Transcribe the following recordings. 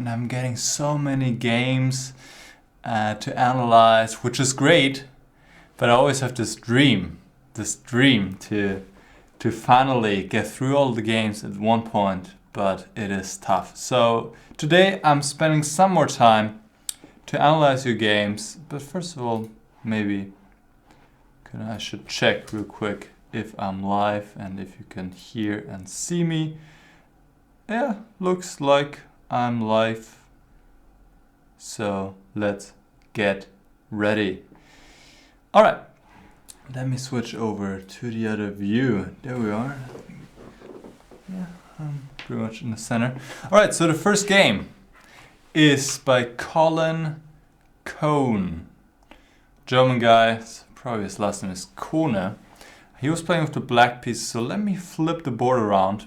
and I'm getting so many games to analyze, which is great, but I always have this dream to finally get through all the games at one point, but it is tough. So today I'm spending some more time to analyze your games, but first of all, maybe I should check real quick if I'm live and if you can hear and see me. Yeah, looks like I'm live. So let's get ready. All right, let me switch over to the other view. There we are. Yeah, I'm pretty much in the center. All right, so the first game is by Colin.Kone. German guy, probably his last name is Kone. He was playing with the black piece, so let me flip the board around.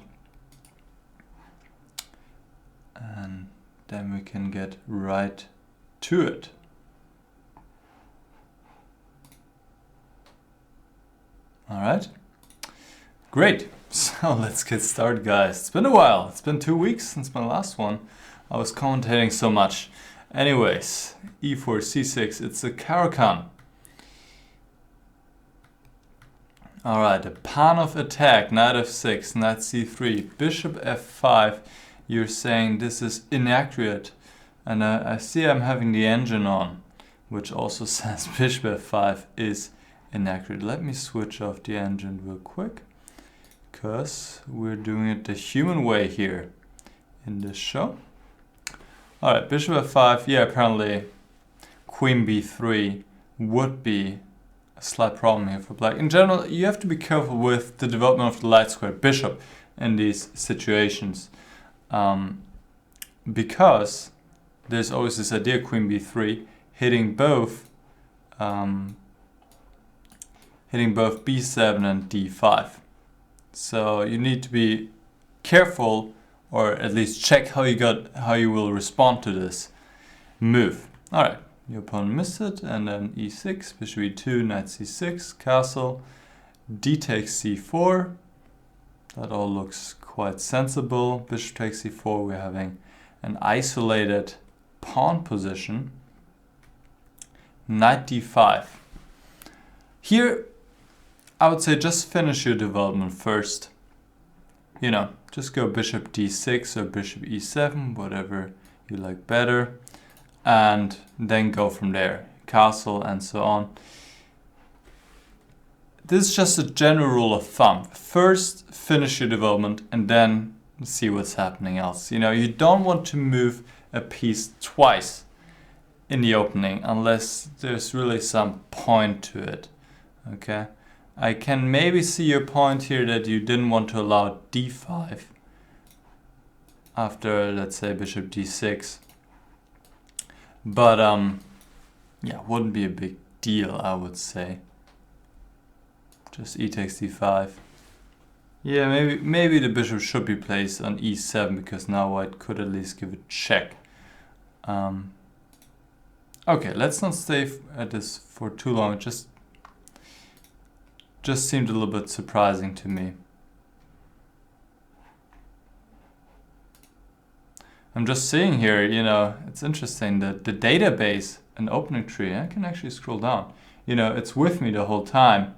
And then we can get right to it. All right, great. So let's get started, guys. It's been a while. It's been 2 weeks since my last one. I was commentating so much. Anyways, e4, c6, it's a caro-kann. All right, a pawn of attack, knight f6, knight c3, bishop f5. You're saying this is inaccurate. And I see I'm having the engine on, which also says bishop f5 is inaccurate. Let me switch off the engine real quick, because we're doing it the human way here in this show. All right, bishop f5, yeah, apparently queen b3 would be a slight problem here for black. In general, you have to be careful with the development of the light squared bishop in these situations, because there's always this idea queen b3 hitting both b7 and d5. So you need to be careful, or at least check how you will respond to this move. All right, your opponent missed it, and then e6, bishop e2, knight c6, castle, d takes c4. That all looks quite sensible. Bishop takes c4. We're having an isolated pawn position. Knight d5. Here, I would say just finish your development first. You know, just go bishop d6 or bishop e7, whatever you like better, and then go from there. Castle and so on. This is just a general rule of thumb. First, finish your development and then see what's happening else. You know, you don't want to move a piece twice in the opening unless there's really some point to it. Okay? I can maybe see your point here that you didn't want to allow d5 after, let's say, bishop d6. But, yeah, wouldn't be a big deal, I would say. Just e takes d5. Yeah, maybe the bishop should be placed on e7, because now white could at least give a check. Okay, let's not stay at this for too long. It just seemed a little bit surprising to me. I'm just seeing here, you know, it's interesting that the database and opening tree, I can actually scroll down. You know, it's with me the whole time,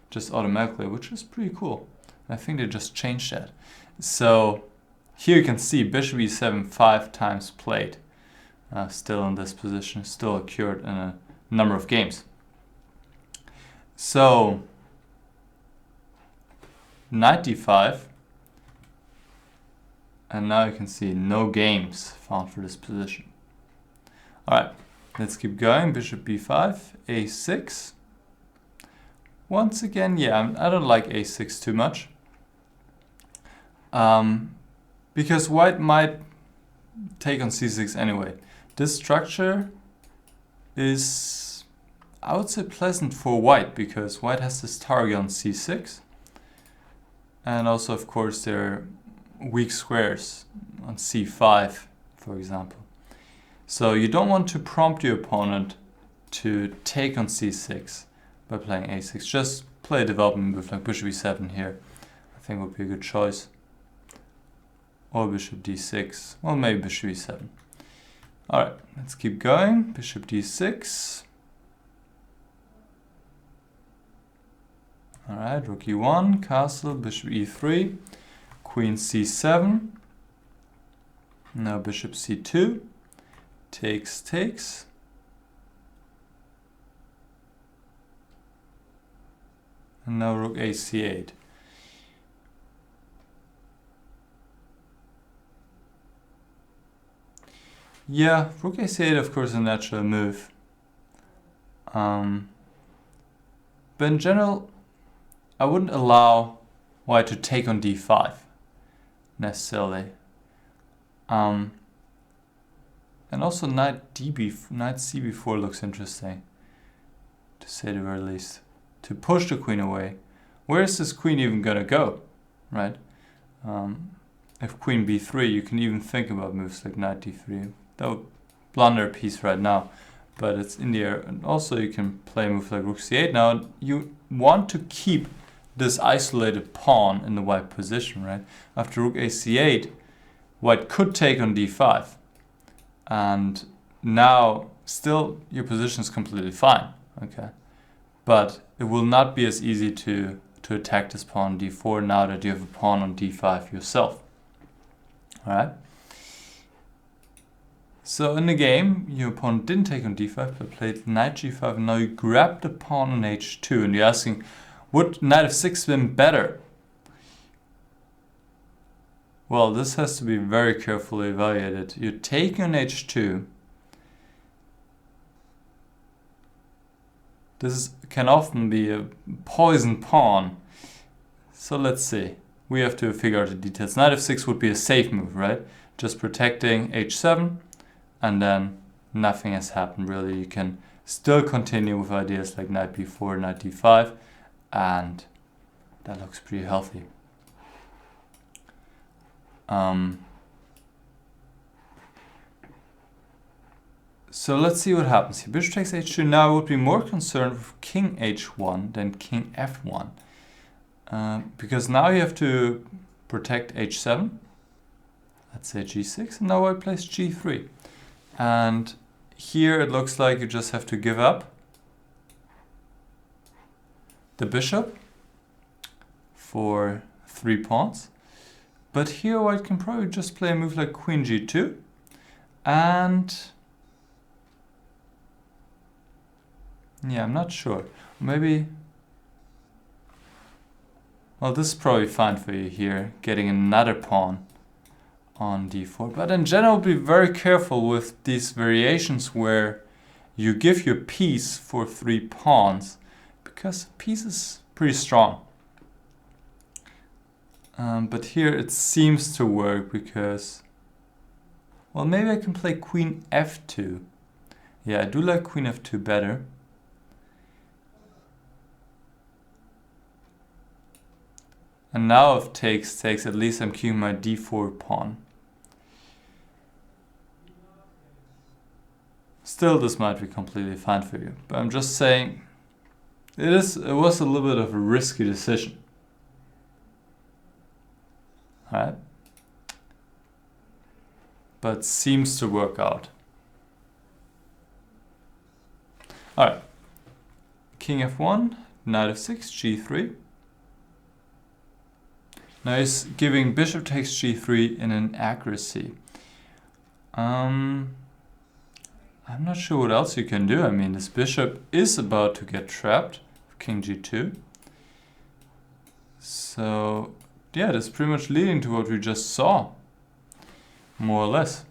just automatically, which is pretty cool. I think they just changed that. So here you can see bishop e7 5 times played. Still in this position, still occurred in a number of games. So knight d5, and now you can see no games found for this position. All right, let's keep going. Bishop b5, a6. Once again, yeah, I don't like a6 too much, because white might take on c6 anyway. This structure is, I would say, pleasant for white, because white has this target on c6. And also, of course, there are weak squares on c5, for example. So you don't want to prompt your opponent to take on c6 by playing a6. Just play a development move like bishop e7 here. I think would be a good choice. Or bishop d6. Well, maybe bishop e7. Alright, let's keep going. Bishop d6. Alright, rook e1, castle, bishop e3, queen c7. Now bishop c2. Takes, takes. And now rook a c8. Yeah, rook a c8 of course is a natural move. But in general, I wouldn't allow white to take on d5 necessarily. And also knight c4 looks interesting, to say the very least. To push the queen away. Where is this queen even gonna go, right? If queen b3, you can even think about moves like knight d3. That would blunder a piece right now, but it's in the air. And also you can play a move like rook c8. Now you want to keep this isolated pawn in the white position, right? After rook a c8, white could take on d5. And now still your position is completely fine, okay? But it will not be as easy to attack this pawn on d4 now that you have a pawn on d5 yourself. Alright? So in the game, your opponent didn't take on d5, but played knight g5, and now you grab the pawn on h2, and you're asking, would knight f6 been better? Well, this has to be very carefully evaluated. You're taking on h2. This can often be a poison pawn. So let's see. We have to figure out the details. Knight f6 would be a safe move, right? Just protecting h7, and then nothing has happened really. You can still continue with ideas like knight b4, knight d5, and that looks pretty healthy. So let's see what happens here. Bishop takes h2. Now I would be more concerned with king h1 than king f1. Because now you have to protect h7. Let's say g6. And now white plays g3. And here it looks like you just have to give up the bishop for 3 pawns. But here white can probably just play a move like queen g2. And yeah, I'm not sure. Maybe, well, this is probably fine for you here, getting another pawn on d4. But in general, be very careful with these variations where you give your piece for 3 pawns, because the piece is pretty strong. But here it seems to work because, well, maybe I can play queen f2. Yeah, I do like queen f2 better. And now if takes, at least I'm keeping my d4 pawn. Still, this might be completely fine for you, but I'm just saying it was a little bit of a risky decision. Alright? But seems to work out. Alright. King f1, knight f6, g3. Now he's giving bishop takes g3 in an accuracy. I'm not sure what else you can do. I mean, this bishop is about to get trapped. King g2. So yeah, that's pretty much leading to what we just saw, more or less.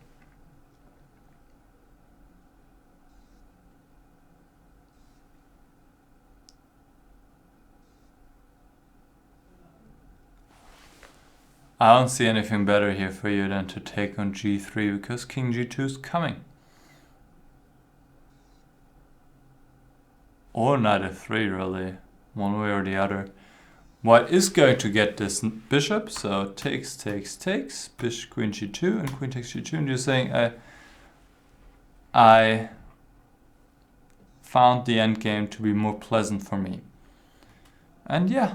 I don't see anything better here for you than to take on g3, because king g2 is coming. Or knight f3, really, one way or the other. White is going to get this bishop, so takes, takes, takes, bishop, queen g2, and queen takes g2, and you're saying I found the endgame to be more pleasant for me. And yeah,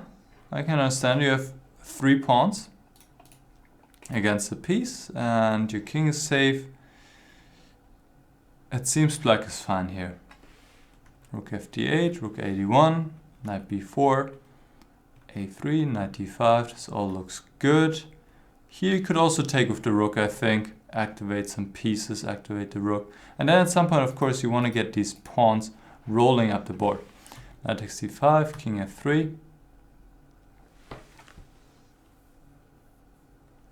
I can understand. You have 3 pawns against the piece, and your king is safe. it seems black is fine here. Rook fd8, rook a1, knight b4, a3, knight d5. This all looks good. Here you could also take with the rook, I think. Activate some pieces, activate the rook. And then at some point, of course, you want to get these pawns rolling up the board. Knight takes d5, king f3.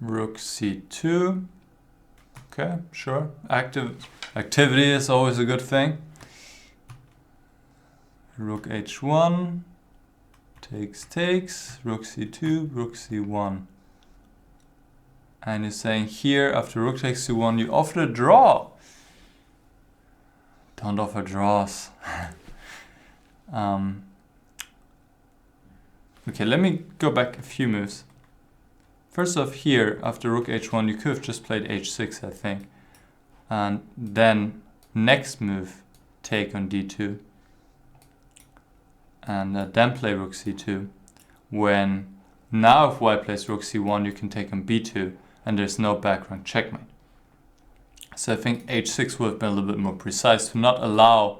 Rook c2. Okay, sure. Activity is always a good thing. Rook h1. Takes. Rook c2, rook c1. And you're saying here, after rook takes c1, you offer a draw. Don't offer draws. Okay, let me go back a few moves. First off, here, after rook h1, you could have just played h6, I think. And then, next move, take on d2. And then play rook c2. When now if white plays rook c1, you can take on b2. And there's no background checkmate. So I think h6 would have been a little bit more precise to not allow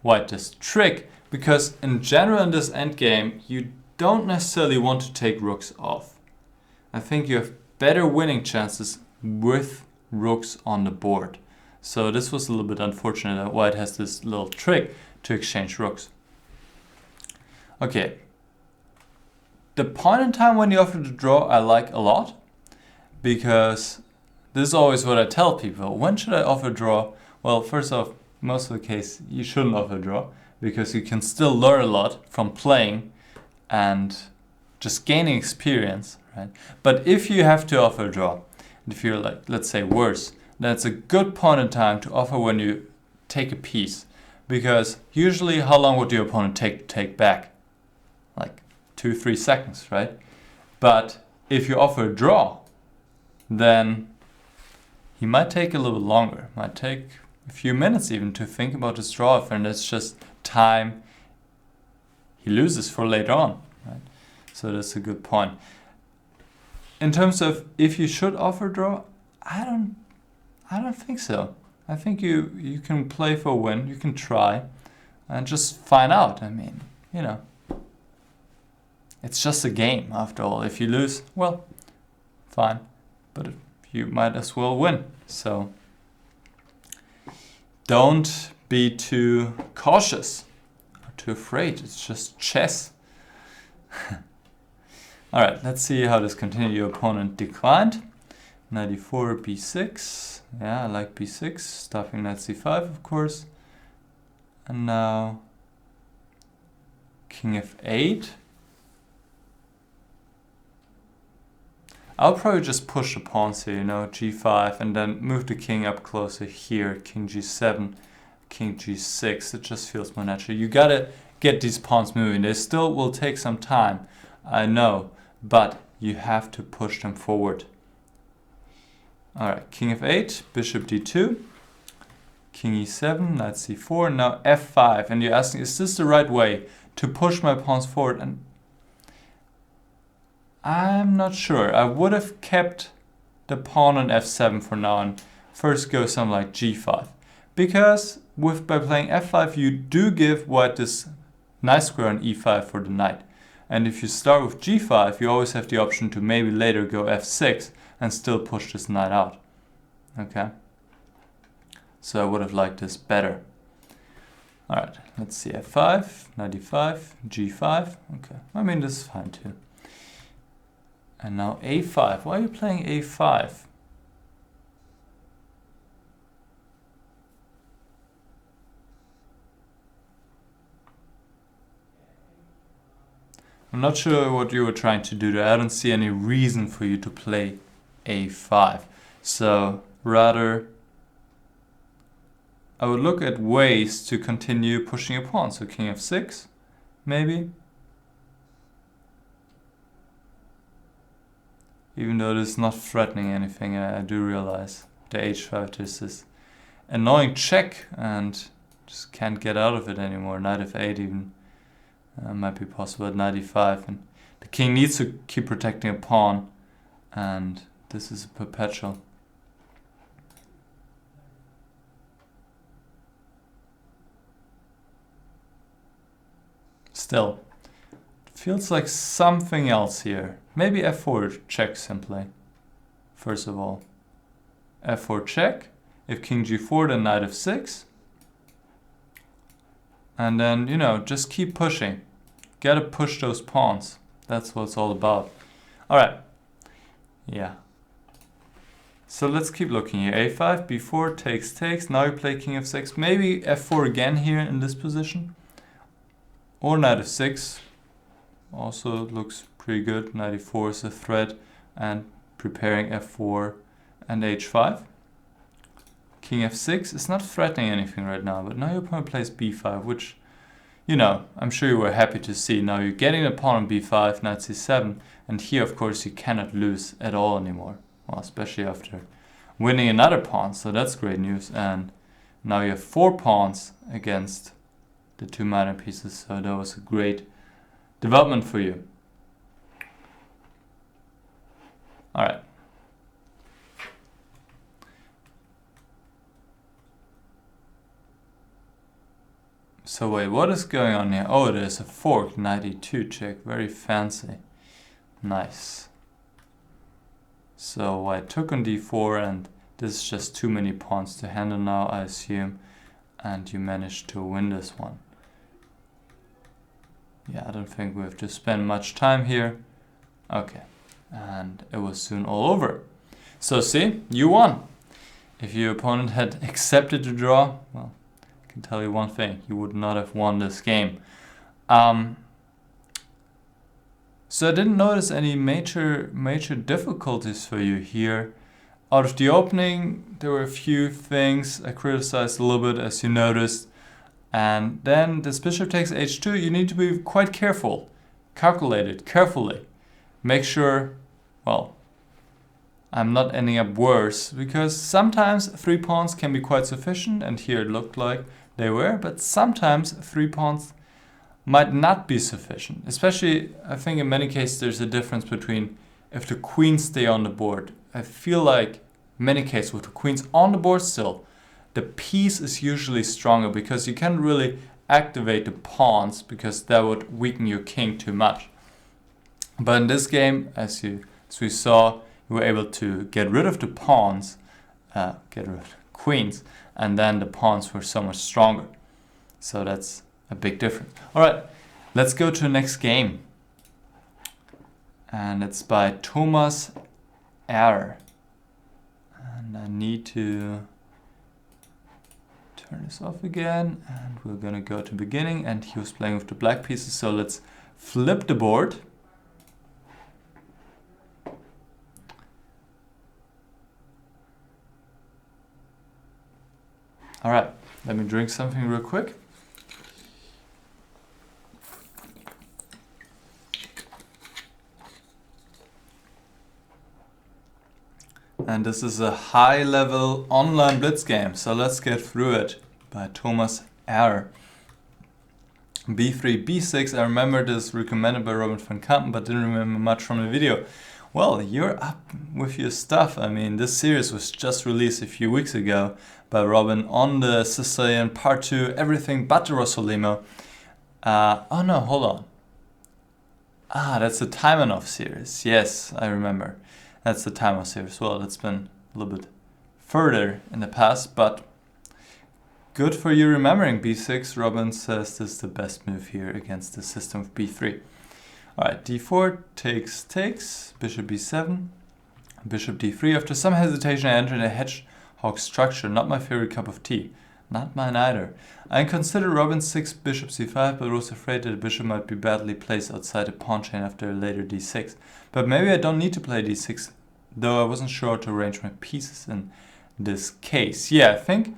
white this trick. Because in general in this endgame, you don't necessarily want to take rooks off. I think you have better winning chances with rooks on the board. So this was a little bit unfortunate that white has this little trick to exchange rooks. Okay. The point in time when you offer to draw I like a lot. Because this is always what I tell people. When should I offer draw? Well, first off, most of the case you shouldn't offer draw. Because you can still learn a lot from playing and just gaining experience. Right? But if you have to offer a draw, if you're like, let's say worse, then it's a good point in time to offer when you take a piece. Because usually how long would your opponent take to take back? Like 2-3 seconds, right? But if you offer a draw, then he might take a little bit longer. Might take a few minutes even to think about his draw offer, and it's just time he loses for later on. Right? So that's a good point. In terms of if you should offer draw, I don't think so. I think you can play for a win, you can try, and just find out. I mean, you know, it's just a game after all. If you lose, well, fine, but you might as well win. So don't be too cautious or too afraid. It's just chess. Alright, let's see how this continued. Your opponent declined. Knight e4, b6. Yeah, I like b6. Stuffing knight c5, of course. And now king f8. I'll probably just push the pawns here, you know, g5, and then move the king up closer here. King g7, king g6. It just feels more natural. You gotta get these pawns moving. They still will take some time, I know. But you have to push them forward. Alright, king f8, bishop d2, king e7, knight c4, now f5. And you're asking, is this the right way to push my pawns forward? And I'm not sure. I would have kept the pawn on f7 for now and first go something like g5. Because by playing f5, you do give white this nice square on e5 for the knight. And if you start with g5, you always have the option to maybe later go f6 and still push this knight out. Okay? So I would have liked this better. Alright, let's see. f5, knight e5, g5. Okay, I mean this is fine too. And now a5. Why are you playing a5? I'm not sure what you were trying to do there. I don't see any reason for you to play a5. So rather, I would look at ways to continue pushing a pawn. So king f6, maybe. Even though this is not threatening anything, I do realize the h5 there's this annoying check and just can't get out of it anymore. Knight f8 even. Might be possible at knight e5, and the king needs to keep protecting a pawn, and this is a perpetual. still, it feels like something else here. Maybe f4 check simply. First of all, f4 check. If king g4, then knight f6. And then, you know, just keep pushing. Gotta push those pawns. That's what it's all about. Alright. Yeah. So let's keep looking here. a5, b4, takes. Now you play king f6. Maybe f4 again here in this position. Or knight f6. Also looks pretty good. Knight e4 is a threat. And preparing f4 and h5. King f6 is not threatening anything right now, but now your opponent plays b5, which, you know, I'm sure you were happy to see. Now you're getting a pawn on b5, knight c7, and here, of course, you cannot lose at all anymore. Well, especially after winning another pawn, so that's great news. And now you have 4 pawns against the 2 minor pieces, so that was a great development for you. Alright. So wait, what is going on here? Oh, there's a fork, knight e2 check, very fancy. Nice. So I took on d4 and this is just too many pawns to handle now, I assume. And you managed to win this one. Yeah, I don't think we have to spend much time here. Okay, and it was soon all over. So see, you won. If your opponent had accepted the draw, well, I can tell you one thing, you would not have won this game. So I didn't notice any major difficulties for you here. Out of the opening, there were a few things I criticized a little bit, as you noticed. And then this bishop takes h2, you need to be quite careful. Calculate it carefully. Make sure, well, I'm not ending up worse, because sometimes 3 pawns can be quite sufficient, and here it looked like they were, but sometimes 3 pawns might not be sufficient. Especially, I think in many cases there's a difference between if the queens stay on the board. I feel like in many cases with the queens on the board still, the piece is usually stronger because you can't really activate the pawns because that would weaken your king too much. But in this game, as we saw, you were able to get rid of the pawns, get rid of the queens, and then the pawns were so much stronger. So that's a big difference. Alright, let's go to the next game. And it's by thomasr. And I need to turn this off again, and we're gonna go to beginning, and he was playing with the black pieces, so let's flip the board. Alright, let me drink something real quick. And this is a high-level online blitz game, so let's get through it by thomasr. b3, b6, I remember this recommended by Robin.Kone, but didn't remember much from the video. Well, you're up with your stuff. I mean, this series was just released a few weeks ago by Robin on the Sicilian Part 2, Everything But the Rossolimo. Oh no, hold on. That's the Taimanov series. Yes, I remember. That's the Taimanov series. Well, it's been a little bit further in the past, but good for you remembering b6. Robin says this is the best move here against the system of b3. Alright, d4, takes, bishop b7, bishop d3. After some hesitation, I entered a hedgehog structure. Not my favorite cup of tea. Not mine either. I considered Robin's 6 bishop c5, but was afraid that the bishop might be badly placed outside the pawn chain after a later d6. But maybe I don't need to play d6, though I wasn't sure how to arrange my pieces in this case. Yeah, I think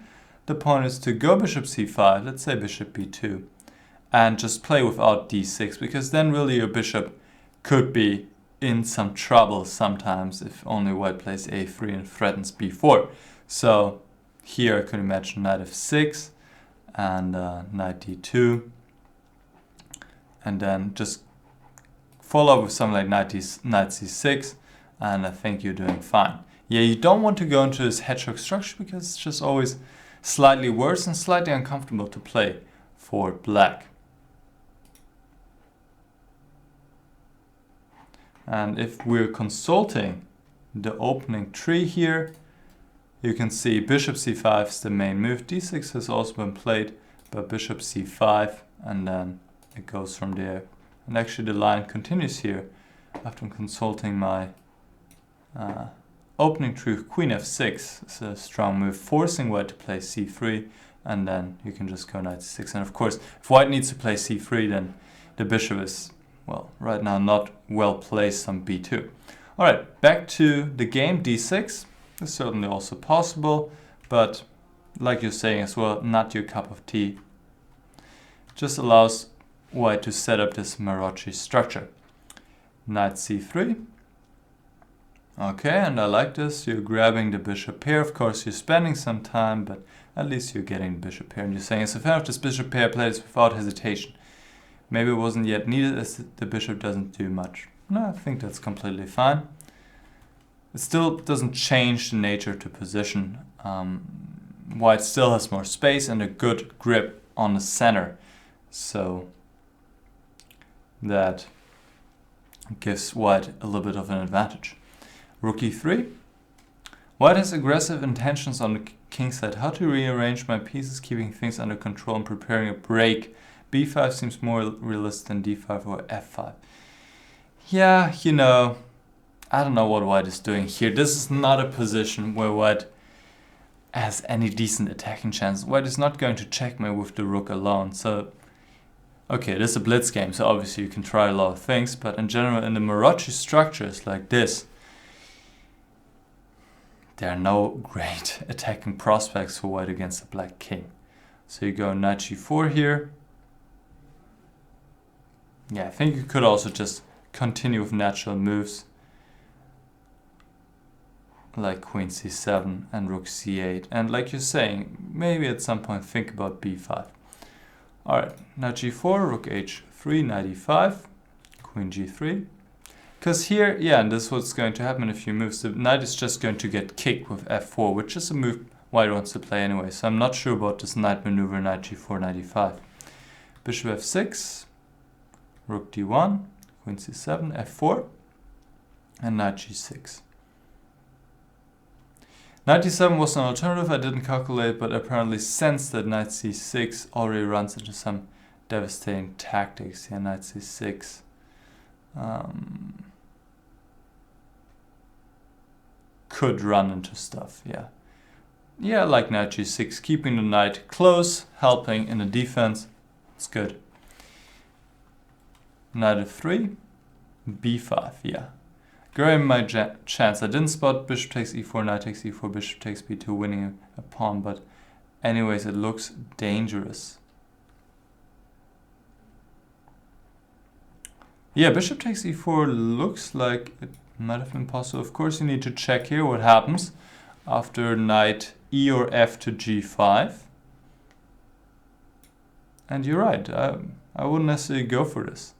the point is to go bishop c5, let's say bishop b2, and just play without d6, because then really your bishop could be in some trouble sometimes if only white plays a3 and threatens b4. So here I could imagine knight f6 and knight d2, and then just follow up with something like knight c6, and I think you're doing fine. Yeah, you don't want to go into this hedgehog structure because it's just always slightly worse and slightly uncomfortable to play for black. And if we're consulting the opening tree here, you can see bishop c5 is the main move. d6 has also been played, but bishop c5, and then it goes from there. And actually the line continues here after consulting my opening tree. Queen f6 is a strong move, forcing white to play c3, and then you can just go knight c6. And of course, if white needs to play c3, then the bishop is, well, right now not well placed on b2. Alright, back to the game. d6 is certainly also possible, but like you're saying as well, not your cup of tea. Just allows white to set up this Maroczy structure. Knight c3. Okay, and I like this. You're grabbing the bishop pair. Of course, you're spending some time, but at least you're getting the bishop pair. And you're saying, as a fan of this bishop pair, play this without hesitation. Maybe it wasn't yet needed as the bishop doesn't do much. No, I think that's completely fine. It still doesn't change the nature to position. White still has more space and a good grip on the center. So that gives white a little bit of an advantage. Rook e3. White has aggressive intentions on the king side. How to rearrange my pieces, keeping things under control and preparing a break. b5 seems more realistic than d5 or f5. Yeah, you know, I don't know what white is doing here. This is not a position where white has any decent attacking chance. White is not going to checkmate with the rook alone. So, okay, it is a blitz game, so obviously you can try a lot of things, but in general, in the Maroczy structures like this, there are no great attacking prospects for white against the black king. So you go knight g4 here. Yeah, I think you could also just continue with natural moves like queen c7 and rook c8. And like you're saying, maybe at some point think about b5. Alright, knight g4, rook h3, knight e5, queen g3. Because here, yeah, and this is what's going to happen in a few moves. The knight is just going to get kicked with f4, which is a move white wants to play anyway. So I'm not sure about this knight maneuver, knight g4, knight e5. Bishop f6, rook d1, queen c7, f4, and knight g6. Knight d7 was an alternative I didn't calculate, but apparently sensed that knight c6 already runs into some devastating tactics. Yeah, knight c6. Could run into stuff, yeah. Yeah, like knight g6, keeping the knight close, helping in the defense. It's good. Knight f3, b5, yeah. Grabbing my chance. I didn't spot bishop takes e4, knight takes e4, bishop takes b2, winning a pawn, but anyways, it looks dangerous. Yeah, bishop takes e4 looks like it might have been possible. Of course, you need to check here what happens after knight e or f to g5. And you're right, I wouldn't necessarily go for this.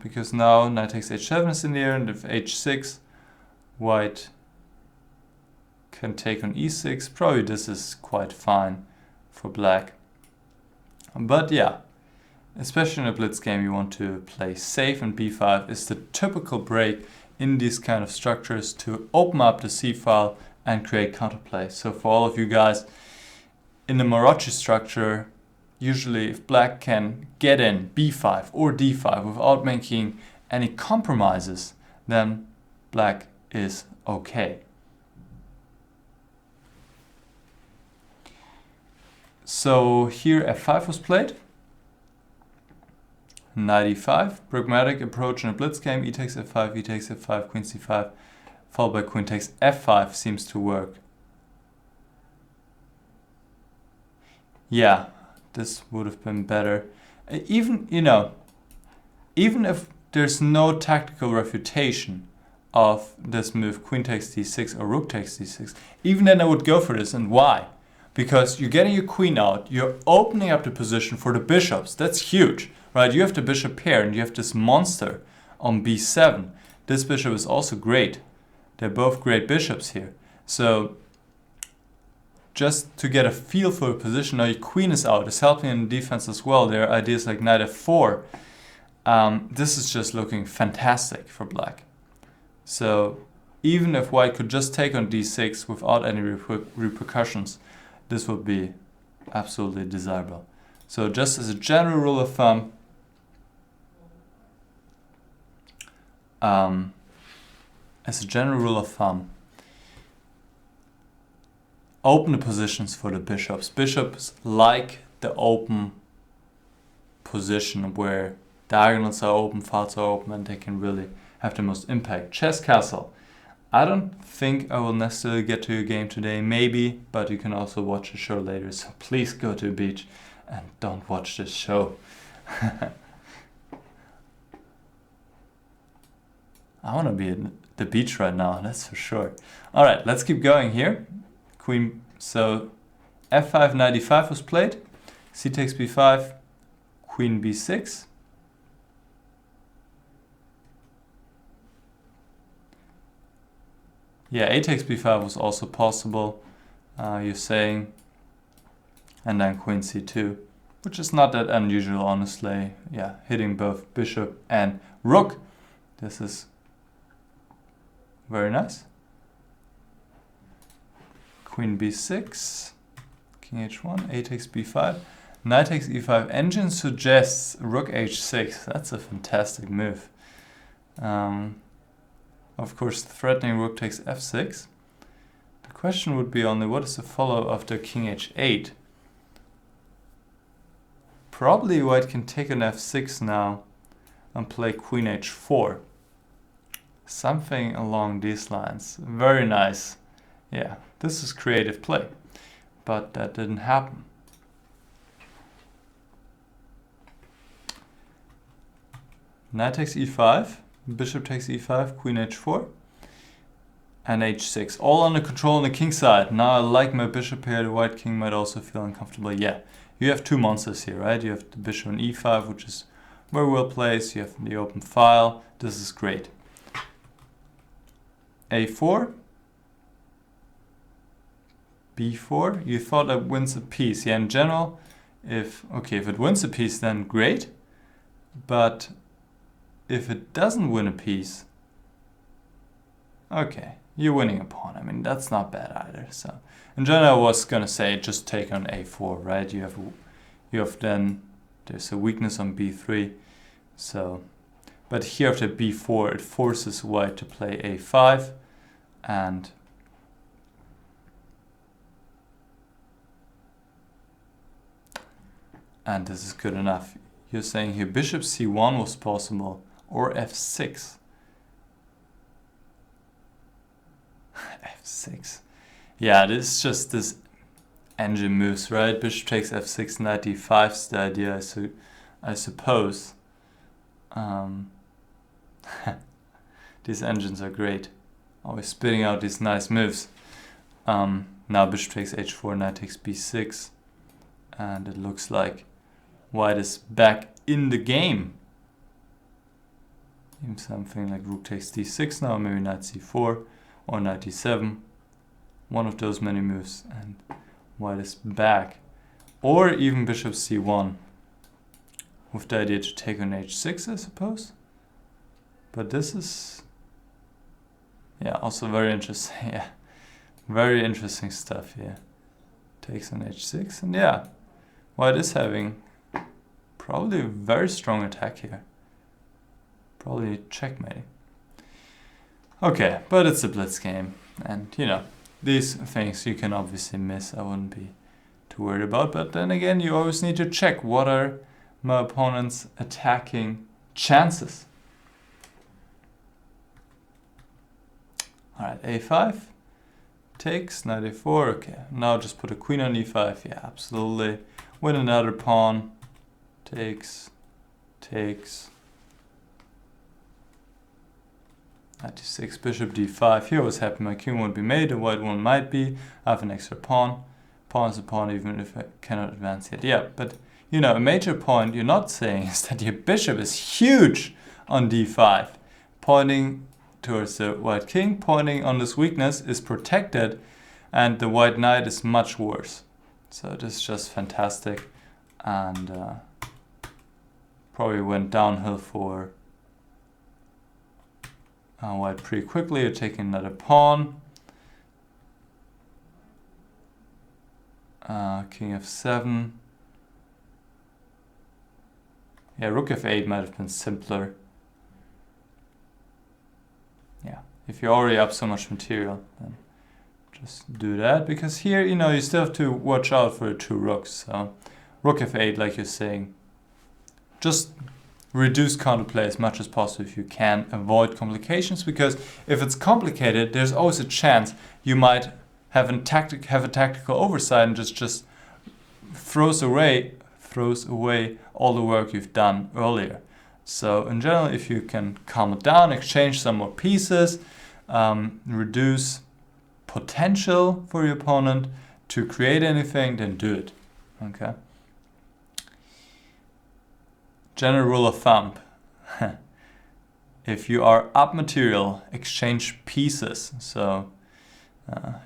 Because now knight takes h7 is in the air, and if h6, white can take on e6. Probably this is quite fine for black. But yeah, especially in a blitz game, you want to play safe, and b5 is the typical break in these kind of structures to open up the c-file and create counterplay. So for all of you guys in the Maroczy structure, usually if black can get in b5 or d5 without making any compromises, then black is okay. So here f5 was played. Knight e5, pragmatic approach in a blitz game. E takes f5, e takes f5, queen c5, followed by queen takes f5 seems to work. Yeah, this would have been better. Even, you know, even if there's no tactical refutation of this move, queen takes d6 or rook takes d6, even then I would go for this. And why? Because you're getting your queen out, you're opening up the position for the bishops. That's huge, right? You have the bishop pair and you have this monster on b7. This bishop is also great. They're both great bishops here. So just to get a feel for the position, now your queen is out, is helping in defense as well. There are ideas like knight f4 this is just looking fantastic for black. So even if white could just take on d6 without any repercussions, this would be absolutely desirable. So just as a general rule of thumb, open the positions for the bishops. Bishops like the open position where diagonals are open, files are open, and they can really have the most impact. Chess castle. I don't think I will necessarily get to a game today, maybe, but you can also watch the show later, so please go to the beach and don't watch this show. I want to be at the beach right now, that's for sure. Alright, let's keep going here. Queen, so f5 knight e5 was played, c takes b5, queen b6. Yeah, a takes b5 was also possible, you're saying. And then queen c2, which is not that unusual, honestly. Yeah, hitting both bishop and rook. This is very nice. Queen b6, king h1, a takes b5, knight takes e5. Engine suggests rook h6. That's a fantastic move. Of course, threatening rook takes f6. The question would be only, what is the follow after king h8? Probably white can take an f6 now and play queen h4. Something along these lines. Very nice. Yeah, this is creative play. But that didn't happen. Knight takes e5. Bishop takes e5, queen h4, and h6. All under control on the king side. Now I like my bishop here. The white king might also feel uncomfortable. Yeah, you have two monsters here, right? You have the bishop on e5, which is very well placed. You have the open file. This is great. a4, b4. You thought that wins a piece. Yeah, in general, if it wins a piece, then great. But if it doesn't win a piece, okay, you're winning a pawn. I mean, that's not bad either. So in general, I was gonna say just take on a4, right? You have then there's a weakness on b3. So, but here after b4, it forces white to play a5, and this is good enough. You're saying here bishop c1 was possible, or f6. f6. Yeah, this is just this engine moves, right? Bishop takes f6, knight d5 is the idea, I suppose. These engines are great. Always spitting out these nice moves. Now bishop takes h4, knight takes b6. And it looks like white is back in the game. Even something like rook takes d6 now, maybe knight c4 or knight d7. One of those many moves, and white is back. Or even bishop c1, with the idea to take on h6, I suppose. But this is, yeah, also very interesting. Yeah, very interesting stuff here. Takes on h6, and yeah, white is having probably a very strong attack here. Probably checkmating. Okay, but it's a blitz game, and you know, these things you can obviously miss. I wouldn't be too worried about, but then again, you always need to check what are my opponent's attacking chances. Alright, a5 takes, knight a4. Okay, now just put a queen on e5. Yeah, absolutely. Win another pawn. Takes. Knight d6, bishop d5. Here what's happening, my king won't be made, the white one might be. I have an extra pawn. Pawn is a pawn even if I cannot advance yet. Yeah, but you know, a major point you're not saying is that your bishop is huge on d5. Pointing towards the white king, pointing on this weakness is protected, and the white knight is much worse. So this is just fantastic, and probably went downhill for white pretty quickly. You're taking another pawn. King f7. Yeah, rook f8 might have been simpler. Yeah, if you're already up so much material, then just do that. Because here, you know, you still have to watch out for the two rooks. So rook f8, like you're saying, just reduce counterplay as much as possible if you can. Avoid complications, because if it's complicated, there's always a chance you might have a tactical oversight and just throws away all the work you've done earlier. So in general, if you can calm it down, exchange some more pieces, reduce potential for your opponent to create anything, then do it. Okay. General rule of thumb. If you are up material, exchange pieces. So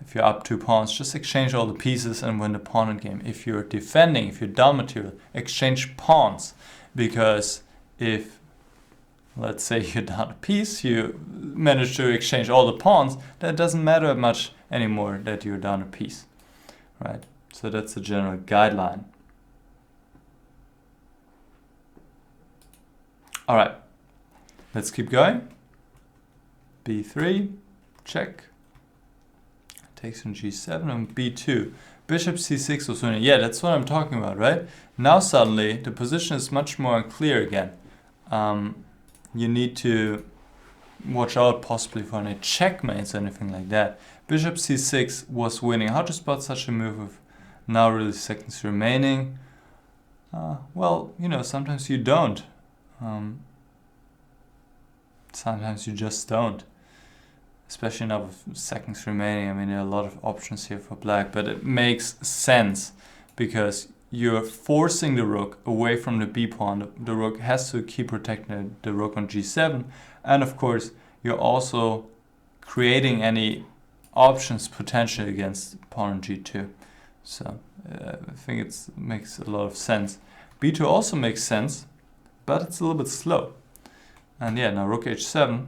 if you're up 2 pawns, just exchange all the pieces and win the pawn game. If you're defending, if you're down material, exchange pawns. Because if, let's say you're down a piece, you manage to exchange all the pawns, that doesn't matter much anymore that you're down a piece. Right? So that's the general guideline. Alright, let's keep going. b3, check. Takes on g7 and b2. Bishop c6 was winning. Yeah, that's what I'm talking about, right? Now suddenly the position is much more unclear again. You need to watch out possibly for any checkmates or anything like that. Bishop c6 was winning. How to spot such a move with now really seconds remaining? Well, you know, sometimes you don't. Sometimes you just don't. Especially now with seconds remaining. I mean, there are a lot of options here for black, but it makes sense because you're forcing the rook away from the b pawn. The rook has to keep protecting the rook on g7, and of course you're also creating any options potentially against pawn on g2. So I think it makes a lot of sense. b2 also makes sense, but it's a little bit slow. And yeah, now rook h7.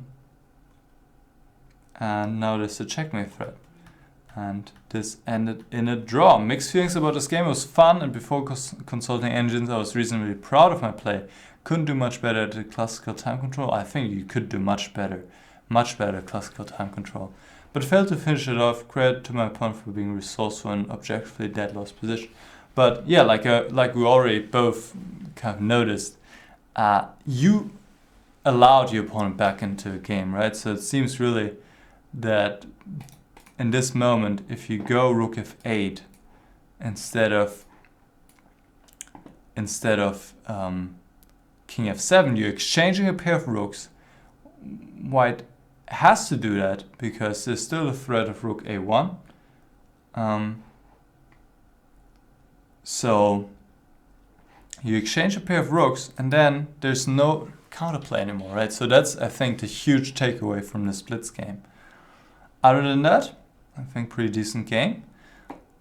And now there's a checkmate threat. And this ended in a draw. Mixed feelings about this game. It was fun, and before consulting engines, I was reasonably proud of my play. Couldn't do much better at the classical time control. I think you could do much better at classical time control. But failed to finish it off. Credit to my opponent for being resourceful in objectively dead lost position. But yeah, like we already both kind of noticed, you allowed your opponent back into the game, right? So it seems really that in this moment, if you go rook f8 instead of king f7, you're exchanging a pair of rooks. White has to do that because there's still a threat of rook a1. So you exchange a pair of rooks, and then there's no counterplay anymore, right? So that's, I think, the huge takeaway from the splits game. Other than that, I think pretty decent game.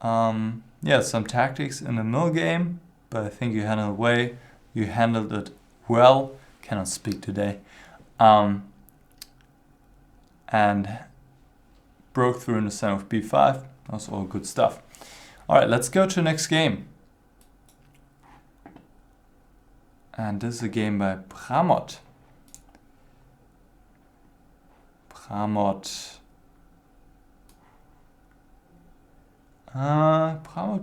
Yeah, some tactics in the middle game, but I think you handled it well. Cannot speak today. And broke through in the center of b5. That's all good stuff. All right, let's go to the next game. And this is a game by Pramod. Pramod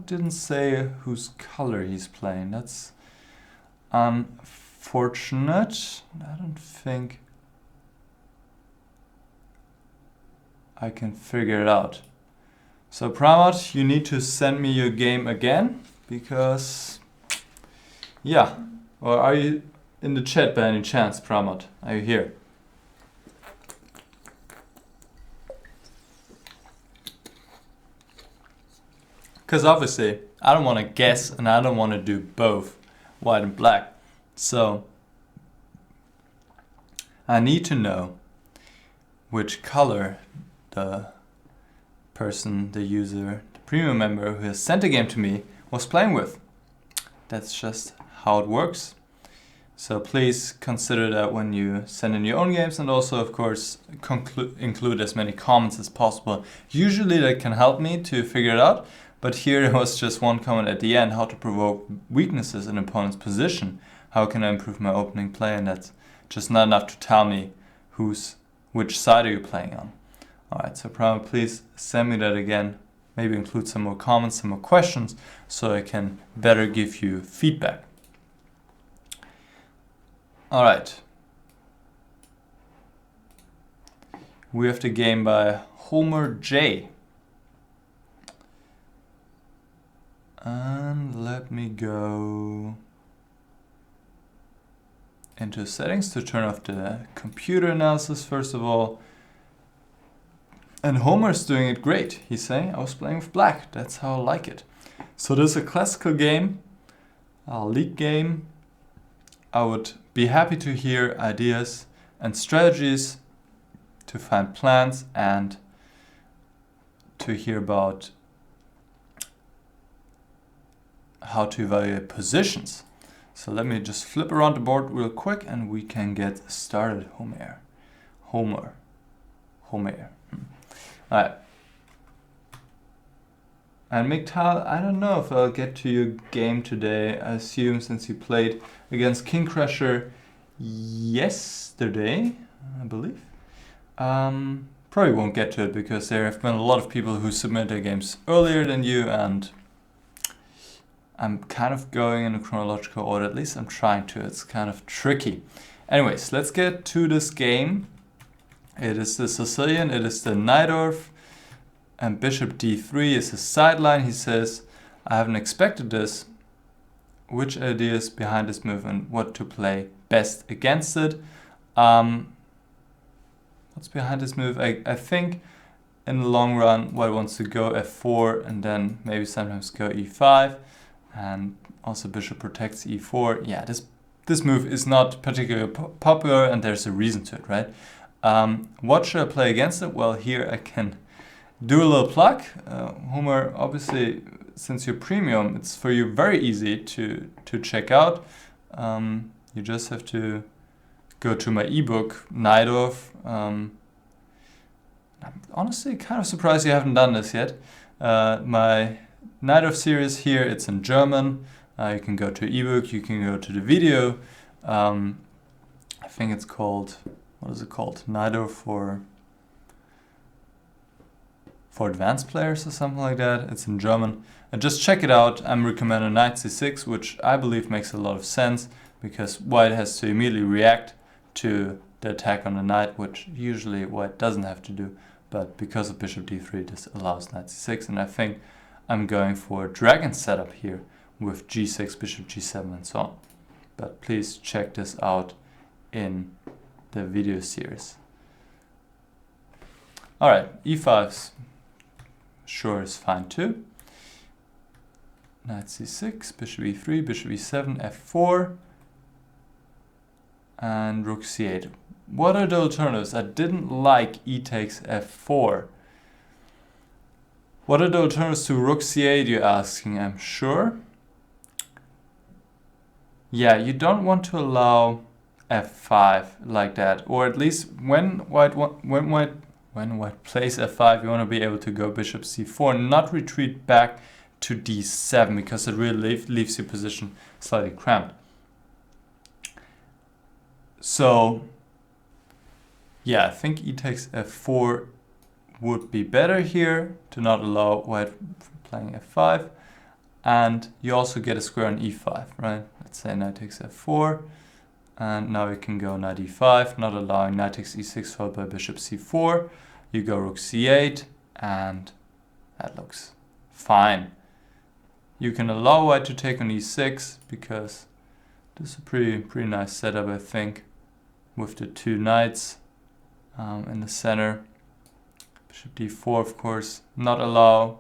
didn't say whose color he's playing. That's unfortunate. I don't think I can figure it out. So Pramod, you need to send me your game again, because yeah. Or are you in the chat by any chance, Pramod? Are you here? Because obviously, I don't want to guess and I don't want to do both white and black. So, I need to know which color the person, the user, the premium member who has sent the game to me was playing with. That's just how it works. So please consider that when you send in your own games, and also, of course, include as many comments as possible. Usually that can help me to figure it out, but here there was just one comment at the end: how to provoke weaknesses in opponent's position. How can I improve my opening play? And that's just not enough to tell me which side are you playing on. Alright, so probably please send me that again. Maybe include some more comments, some more questions, so I can better give you feedback. Alright. We have the game by Homer J. And let me go into settings to turn off the computer analysis first of all. And Homer's doing it great. He's saying, I was playing with black. That's how I like it. So this is a classical game, a league game. I would be happy to hear ideas and strategies to find plans and to hear about how to evaluate positions. So let me just flip around the board real quick and we can get started. Homer. Alright. And Miktal, I don't know if I'll get to your game today. I assume since you played against King Crusher yesterday, I believe. Probably won't get to it because there have been a lot of people who submitted their games earlier than you, and I'm kind of going in a chronological order. At least I'm trying to. It's kind of tricky. Anyways, let's get to this game. It is the Sicilian, it is the Najdorf, and bishop d3 is his sideline. He says, I haven't expected this. Which ideas behind this move and what to play best against it? What's behind this move? I think in the long run, White wants to go f4 and then maybe sometimes go e5, and also bishop protects e4. Yeah, this move is not particularly popular, and there's a reason to it, right? What should I play against it? Well, here I can do a little plug. Homer, obviously, since you're premium, it's for you very easy to check out. You just have to go to my ebook, Najdorf. I'm honestly kind of surprised you haven't done this yet. My Najdorf series here, it's in German. You can go to ebook, you can go to the video. I think it's called, what is it called? Najdorf for advanced players or something like that. It's in German. And just check it out. I'm recommending knight c6, which I believe makes a lot of sense because White has to immediately react to the attack on the knight, which usually White doesn't have to do. But because of bishop d3, this allows knight c6. And I think I'm going for a dragon setup here with g6, bishop g7, and so on. But please check this out in the video series. Alright, e5 sure is fine too. Knight c6, bishop e3, bishop e7, f4, and rook c8. What are the alternatives? I didn't like e takes f4. What are the alternatives to rook c8, you're asking, I'm sure? Yeah, you don't want to allow f5 like that, or at least when White plays f5, you want to be able to go bishop c4, not retreat back to d7, because it really leaves your position slightly cramped. So yeah, I think e takes f4 would be better here to not allow White from playing f5, and you also get a square on e5, right? Let's say knight takes f4, and now we can go knight e5, not allowing knight takes e6 followed by bishop c4. You go rook c8, and that looks fine. You can allow White to take on e6 because this is a pretty nice setup, I think, with the two knights in the center. Bishop d4, of course, not allow.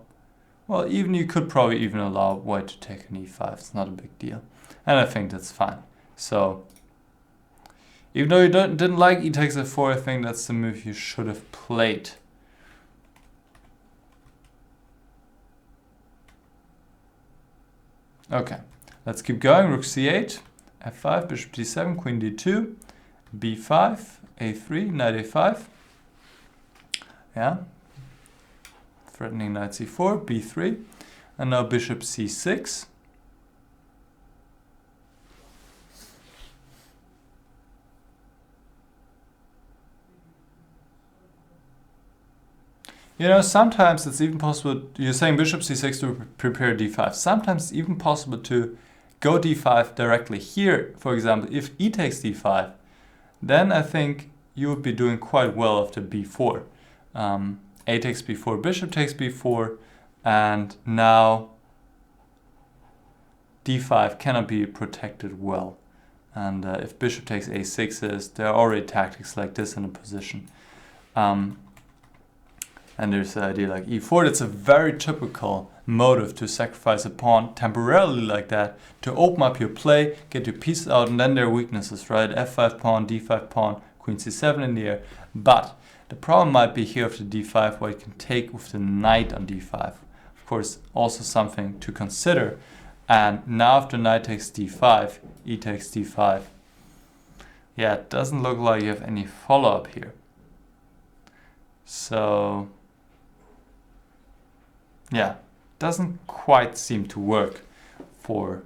Well, even you could probably even allow White to take on e5. It's not a big deal, and I think that's fine. So even though you didn't like e takes f4, I think that's the move you should have played. Okay, let's keep going. Rook c8. f5, bishop d7, queen d2, b5, a3, knight a5. Yeah. Threatening knight c4, b3. And now bishop c6. You know, sometimes it's even possible, you're saying bishop c6 to prepare d5. Sometimes it's even possible to go d5 directly. Here, for example, if e takes d5, then I think you would be doing quite well after b4. A takes b4, bishop takes b4, and now d5 cannot be protected well. And if bishop takes a6, there are already tactics like this in a position. And there's the idea like e4. That's a very typical motive to sacrifice a pawn temporarily like that, to open up your play, get your pieces out, and then there are weaknesses, right? f5 pawn, d5 pawn, queen c7 in the air. But the problem might be here after d5, where you can take with the knight on d5. Of course, also something to consider. And now after knight takes d5, e takes d5. Yeah, it doesn't look like you have any follow-up here. So yeah, doesn't quite seem to work for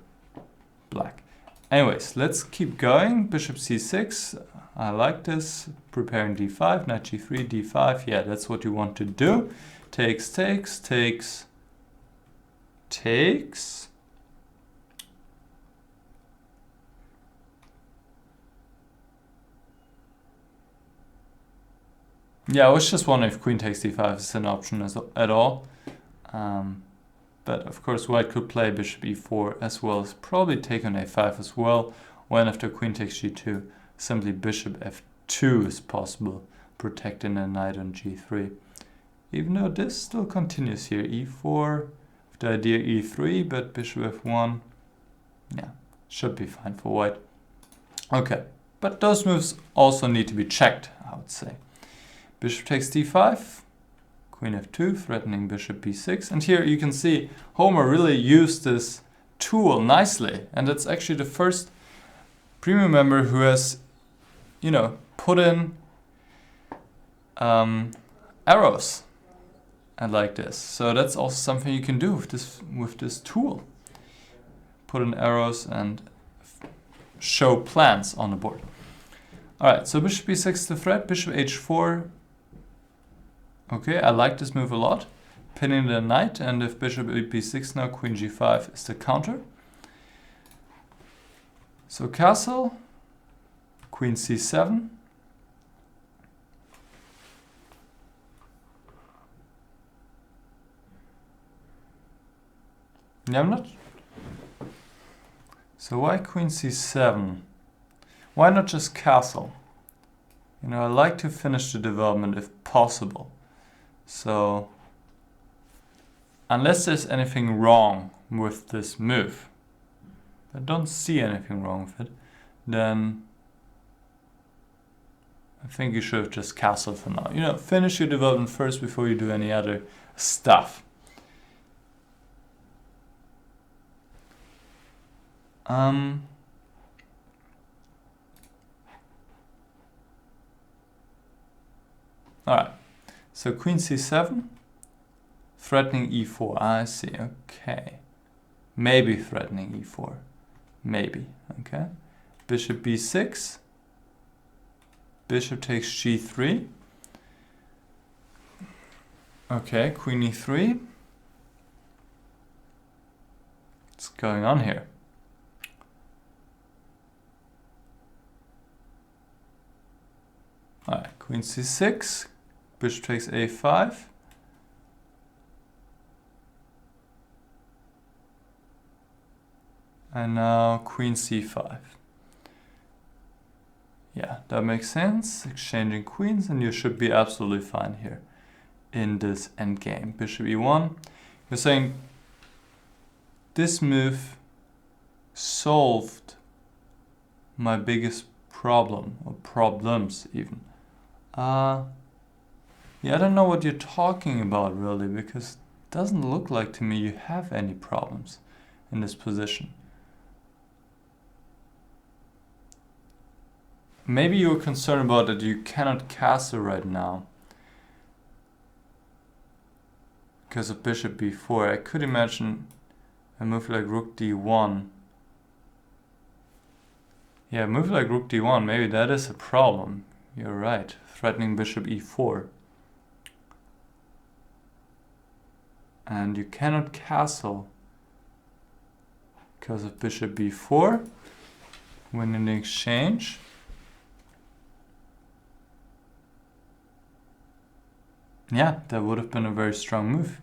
black. Anyways, let's keep going. Bishop c6. I like this. Preparing d5, knight g3, d5. Yeah, that's what you want to do. Takes, takes, takes, takes. Yeah, I was just wondering if queen takes d5 is an option at all. But of course white could play bishop e4 as well as probably take on a5 as well. When after queen takes g2, simply bishop f2 is possible, protecting the knight on g3. Even though this still continues here, e4, with the idea e3, but bishop f1, yeah, should be fine for white. Okay, but those moves also need to be checked, I would say. Bishop takes d5. Queen f2, threatening bishop b6. And here you can see Homer really used this tool nicely. And it's actually the first premium member who has, you know, put in arrows and like this. So that's also something you can do with this tool. Put in arrows and show plans on the board. All right, so bishop b6 the threat, bishop h4. Okay, I like this move a lot. Pinning the knight, and if bishop b6 now, queen g5 is the counter. So castle, queen c7. Yeah, I'm not. So why queen c7? Why not just castle? You know, I like to finish the development if possible. So, unless there's anything wrong with this move, I don't see anything wrong with it, then I think you should have just castled for now. You know, finish your development first before you do any other stuff. Alright, so queen c7, threatening e4, I see, okay. Maybe threatening e4, maybe, okay. Bishop b6, bishop takes g3. Okay, queen e3. What's going on here? Alright, queen c6, bishop takes a5. And now queen c5. Yeah, that makes sense. Exchanging queens, and you should be absolutely fine here in this endgame. Bishop e1. You're saying this move solved my biggest problem, or problems even. Yeah, I don't know what you're talking about really, because it doesn't look like to me you have any problems in this position. maybe you're concerned about that you cannot castle right now because of bishop b4. I could imagine a move like rook d1. Yeah, a move like rook d1, maybe that is a problem. You're right, threatening bishop e4. And you cannot castle because of bishop b4. Win in the exchange. Yeah, that would have been a very strong move.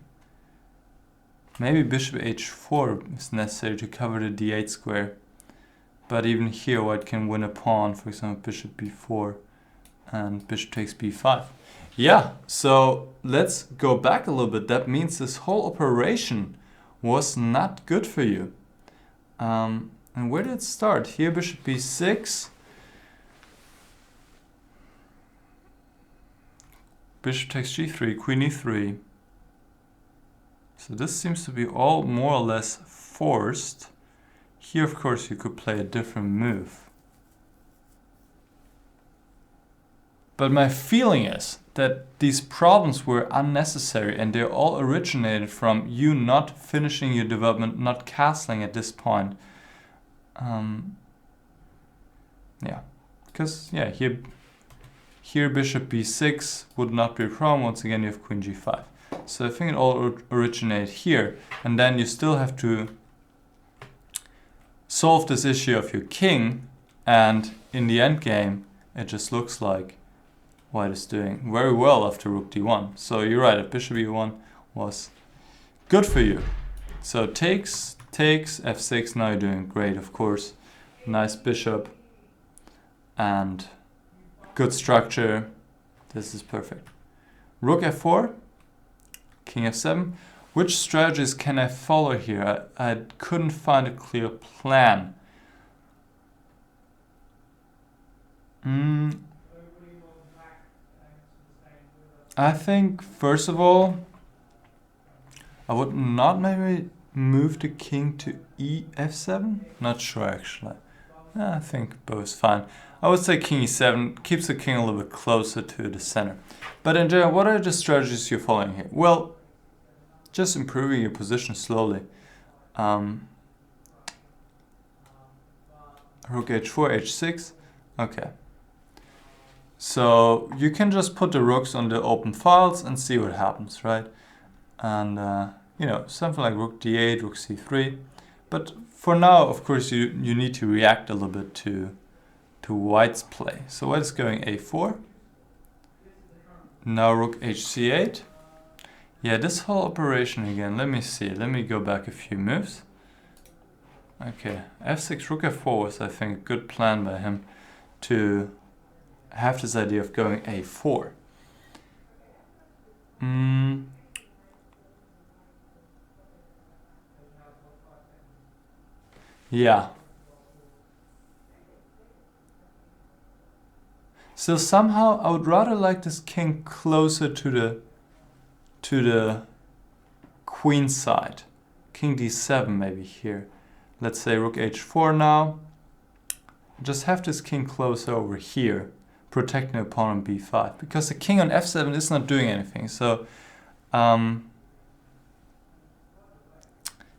Maybe bishop h4 is necessary to cover the d8 square. But even here white can win a pawn, for example bishop b4 and bishop takes b5. Yeah, so let's go back a little bit. That means this whole operation was not good for you. And where did it start? Here bishop b6. Bishop takes g3, queen e3. So this seems to be all more or less forced. Here, of course, you could play a different move. But my feeling is that these problems were unnecessary and they're all originated from you not finishing your development, not castling at this point. Yeah, because yeah, here bishop b6 would not be a problem. Once again, you have queen g5. So I think it all originated here, and then you still have to solve this issue of your king, and in the end game, it just looks like white is doing very well after rook d1. So you're right, at bishop e1 was good for you. So takes, f6, now you're doing great, of course. Nice bishop and good structure. This is perfect. Rook f4, king f7. Which strategies can I follow here? I couldn't find a clear plan. I think, first of all, I would not maybe move the king to f7. Not sure, actually. I think both fine. I would say king e7 keeps the king a little bit closer to the center. But in general, what are the strategies you're following here? Well, just improving your position slowly. Rook h4, h6. Okay. So you can just put the rooks on the open files and see what happens, right? And you know, something like rook d8, rook c3. But for now, of course, you need to react a little bit to white's play. So white is going a4. Now rook hc8. Yeah, this whole operation again, let me see. Let me go back a few moves. Okay, f6, rook f4 was, I think, a good plan by him to have this idea of going a4. Yeah. So somehow I would rather like this king closer to the queen side. King d7 maybe here. Let's say rook h4 now. Just have this king closer over here, protecting the pawn on b5, because the king on f7 is not doing anything. So yeah,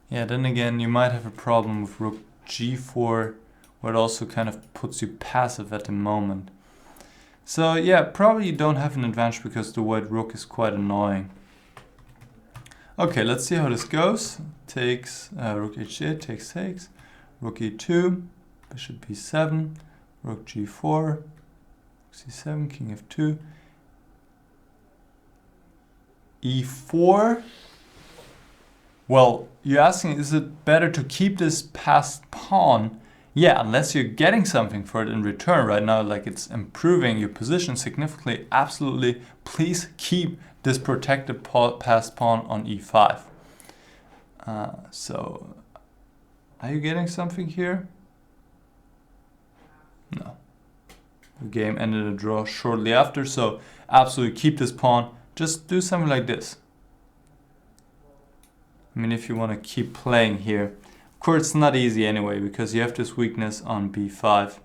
then again you might have a problem with rook g4, where it also kind of puts you passive at the moment. So yeah, probably you don't have an advantage because the white rook is quite annoying. Okay, let's see how this goes. Takes, rook h8, takes, rook e2, bishop b7, rook g4, c7, king f2, e4. Well, you're asking, is it better to keep this passed pawn? Yeah, unless you're getting something for it in return right now, like it's improving your position significantly, absolutely, please keep this protected passed pawn on e5. So, are you getting something here? No. The game ended a draw shortly after, so absolutely keep this pawn. Just do something like this. I mean, if you want to keep playing here. Of course, it's not easy anyway, because you have this weakness on b5.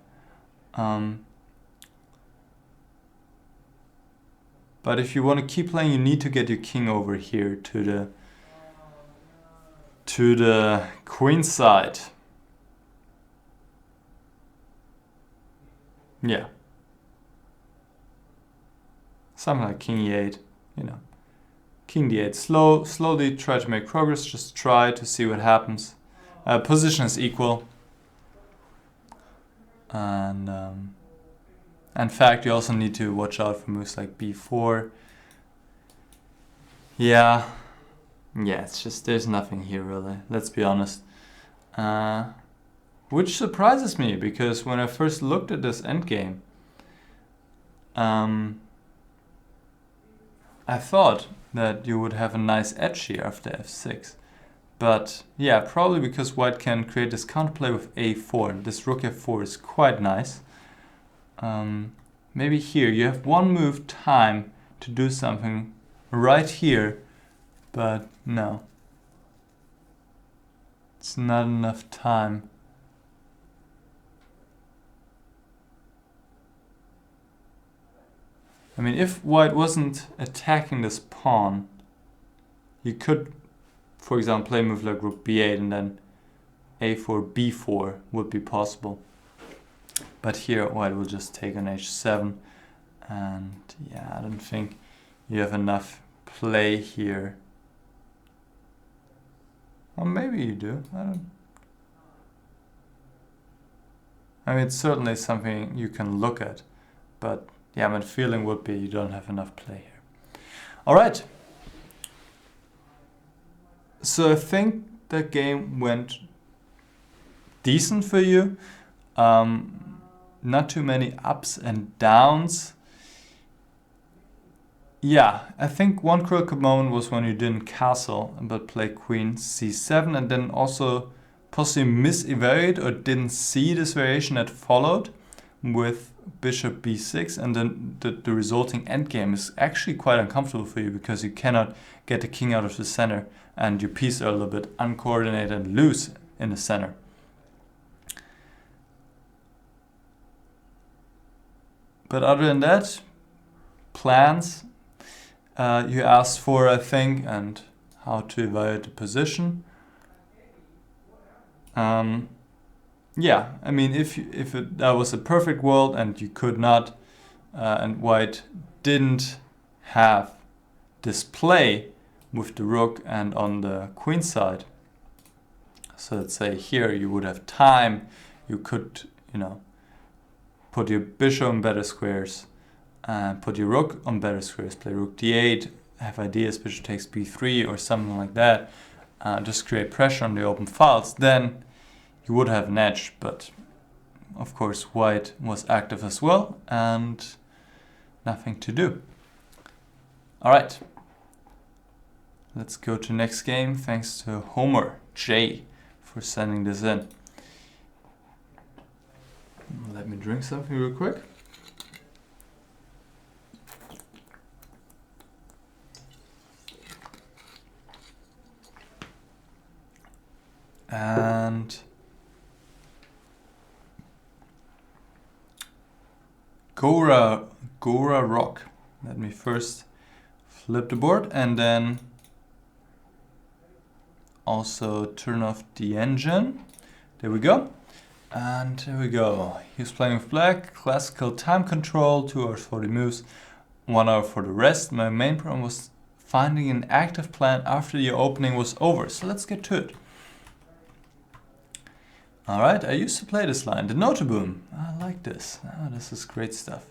But if you want to keep playing, you need to get your king over here to the queen side. Yeah. Something like king e8, you know. King d8. Slowly try to make progress. Just try to see what happens. Position is equal. And in fact, you also need to watch out for moves like b4. Yeah, it's just there's nothing here really. Let's be honest. Which surprises me because when I first looked at this endgame, I thought that you would have a nice edge here after f6. But yeah, probably because white can create this counterplay with a4. This rook f4 is quite nice. Maybe here you have one move time to do something right here, but no. It's not enough time. I mean, if white wasn't attacking this pawn, you could, for example, play a move like rook b8 and then a4, b4 would be possible. But here white will just take on h7. And yeah, I don't think you have enough play here. Or maybe you do. I mean, it's certainly something you can look at. But yeah, my feeling would be you don't have enough play here. All right. So I think that game went decent for you. Not too many ups and downs. Yeah, I think one critical moment was when you didn't castle but play queen c7 and then also possibly misevaluate or didn't see this variation that followed with bishop b6, and then the resulting endgame is actually quite uncomfortable for you because you cannot get the king out of the center and your pieces are a little bit uncoordinated and loose in the center. But other than that, plans you asked for, I think, and how to evaluate the position. Yeah, I mean, if that was a perfect world and you could not, and white didn't have this play with the rook and on the queen side. So let's say here you would have time, you could, put your bishop on better squares, put your rook on better squares, play rook d8, have ideas, bishop takes b3 or something like that, just create pressure on the open files, then you would have an edge. But of course white was active as well and nothing to do. Alright, let's go to next game. Thanks to Homer J for sending this in. Let me drink something real quick. And gorarog. Let me first flip the board and then also turn off the engine. There we go. And here we go. He's playing with black, classical time control, 2 hours 40 moves, 1 hour for the rest. My main problem was finding an active plan after the opening was over. So let's get to it. Alright, I used to play this line, the Notaboom. I like this. Oh, this is great stuff.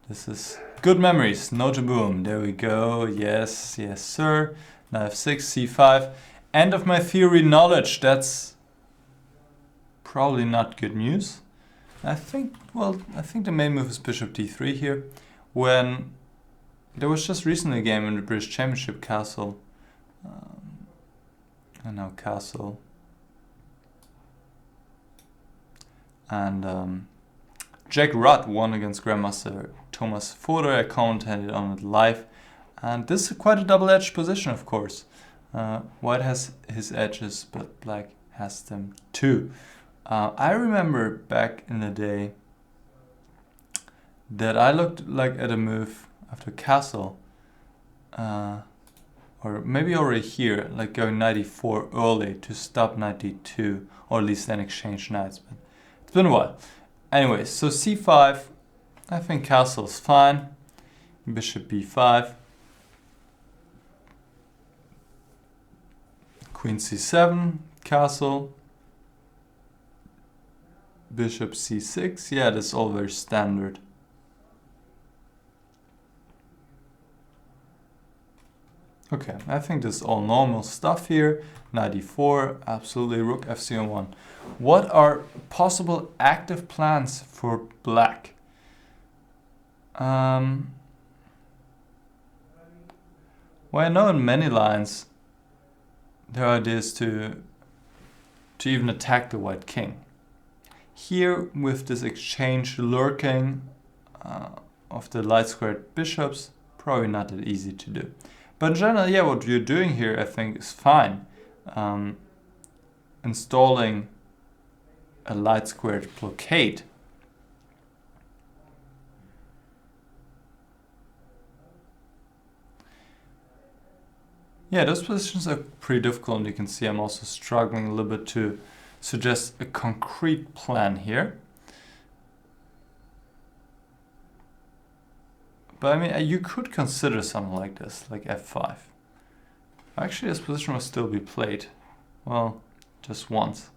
This is good memories. Notaboom. There we go. Yes, yes, sir. Now f6, c5. End of my theory knowledge. That's probably not good news. I think the main move is bishop d3 here. When there was just recently a game in the British Championship, Castle. And now Castle. And Jack Rudd won against Grandmaster Thomas Fodor. I commented on it live. And this is quite a double-edged position, of course. White has his edges, but black has them too. I remember back in the day that I looked like at a move after castle. Or maybe already here, like going knight e4 early to stop knight d2, or at least then exchange knights. But it's been a while. Anyway, so c5, I think castle's fine. Bishop b5. Queen c7, castle. Bishop c6, yeah, that's all very standard. Okay, I think this is all normal stuff here. Knight e4, absolutely. Rook fc1. What are possible active plans for black? Well, I know in many lines there are ideas to even attack the white king. Here, with this exchange lurking of the light squared bishops, probably not that easy to do. But in general, yeah, what you're doing here, I think, is fine. Installing a light squared blockade. Yeah, those positions are pretty difficult, and you can see I'm also struggling a little bit to suggest a concrete plan here. But I mean, you could consider something like this, like f5. Actually, this position will still be played. Well, just once.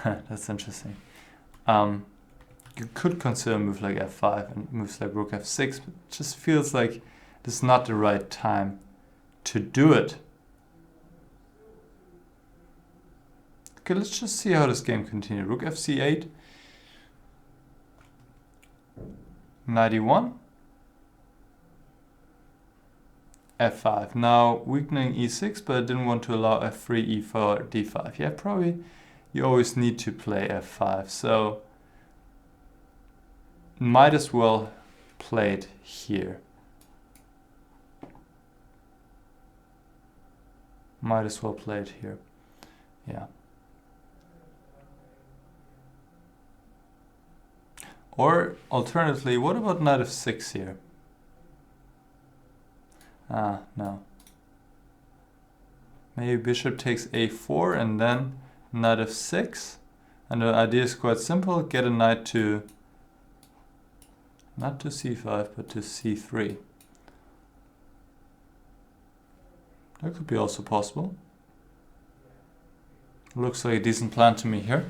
That's interesting. You could consider a move like f5 and moves like rook f6, but it just feels like this is not the right time to do it. Okay, let's just see how this game continues. Rook fc8. Knight e1. f5. Now weakening e6, but I didn't want to allow f3, e4, d5. Yeah, probably you always need to play f5, so might as well play it here. Might as well play it here. Yeah. Or alternatively, what about knight f6 here? No. Maybe bishop takes a4 and then knight f6. And the idea is quite simple. Get a knight to, not to c5, but to c3. That could be also possible. Looks like a decent plan to me here.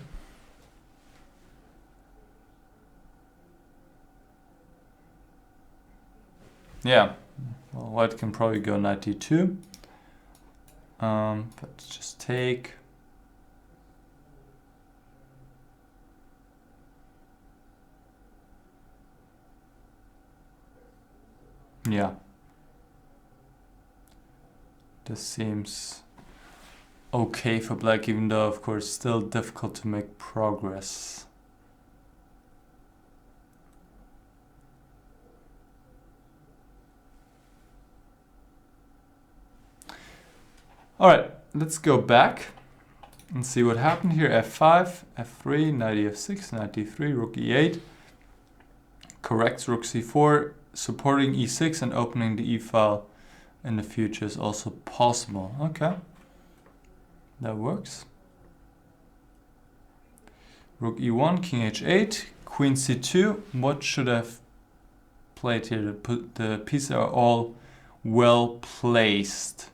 Yeah, well, white can probably go knight d2. But just take. Yeah. This seems okay for black, even though, of course, still difficult to make progress. Alright, let's go back and see what happened here. f5, f3, knight f6, knight d3, rook e8. Corrects rook c4, supporting e6 and opening the e-file in the future is also possible. Okay, that works. Rook e1, king h8, queen c2. What should I have played here? The pieces are all well placed.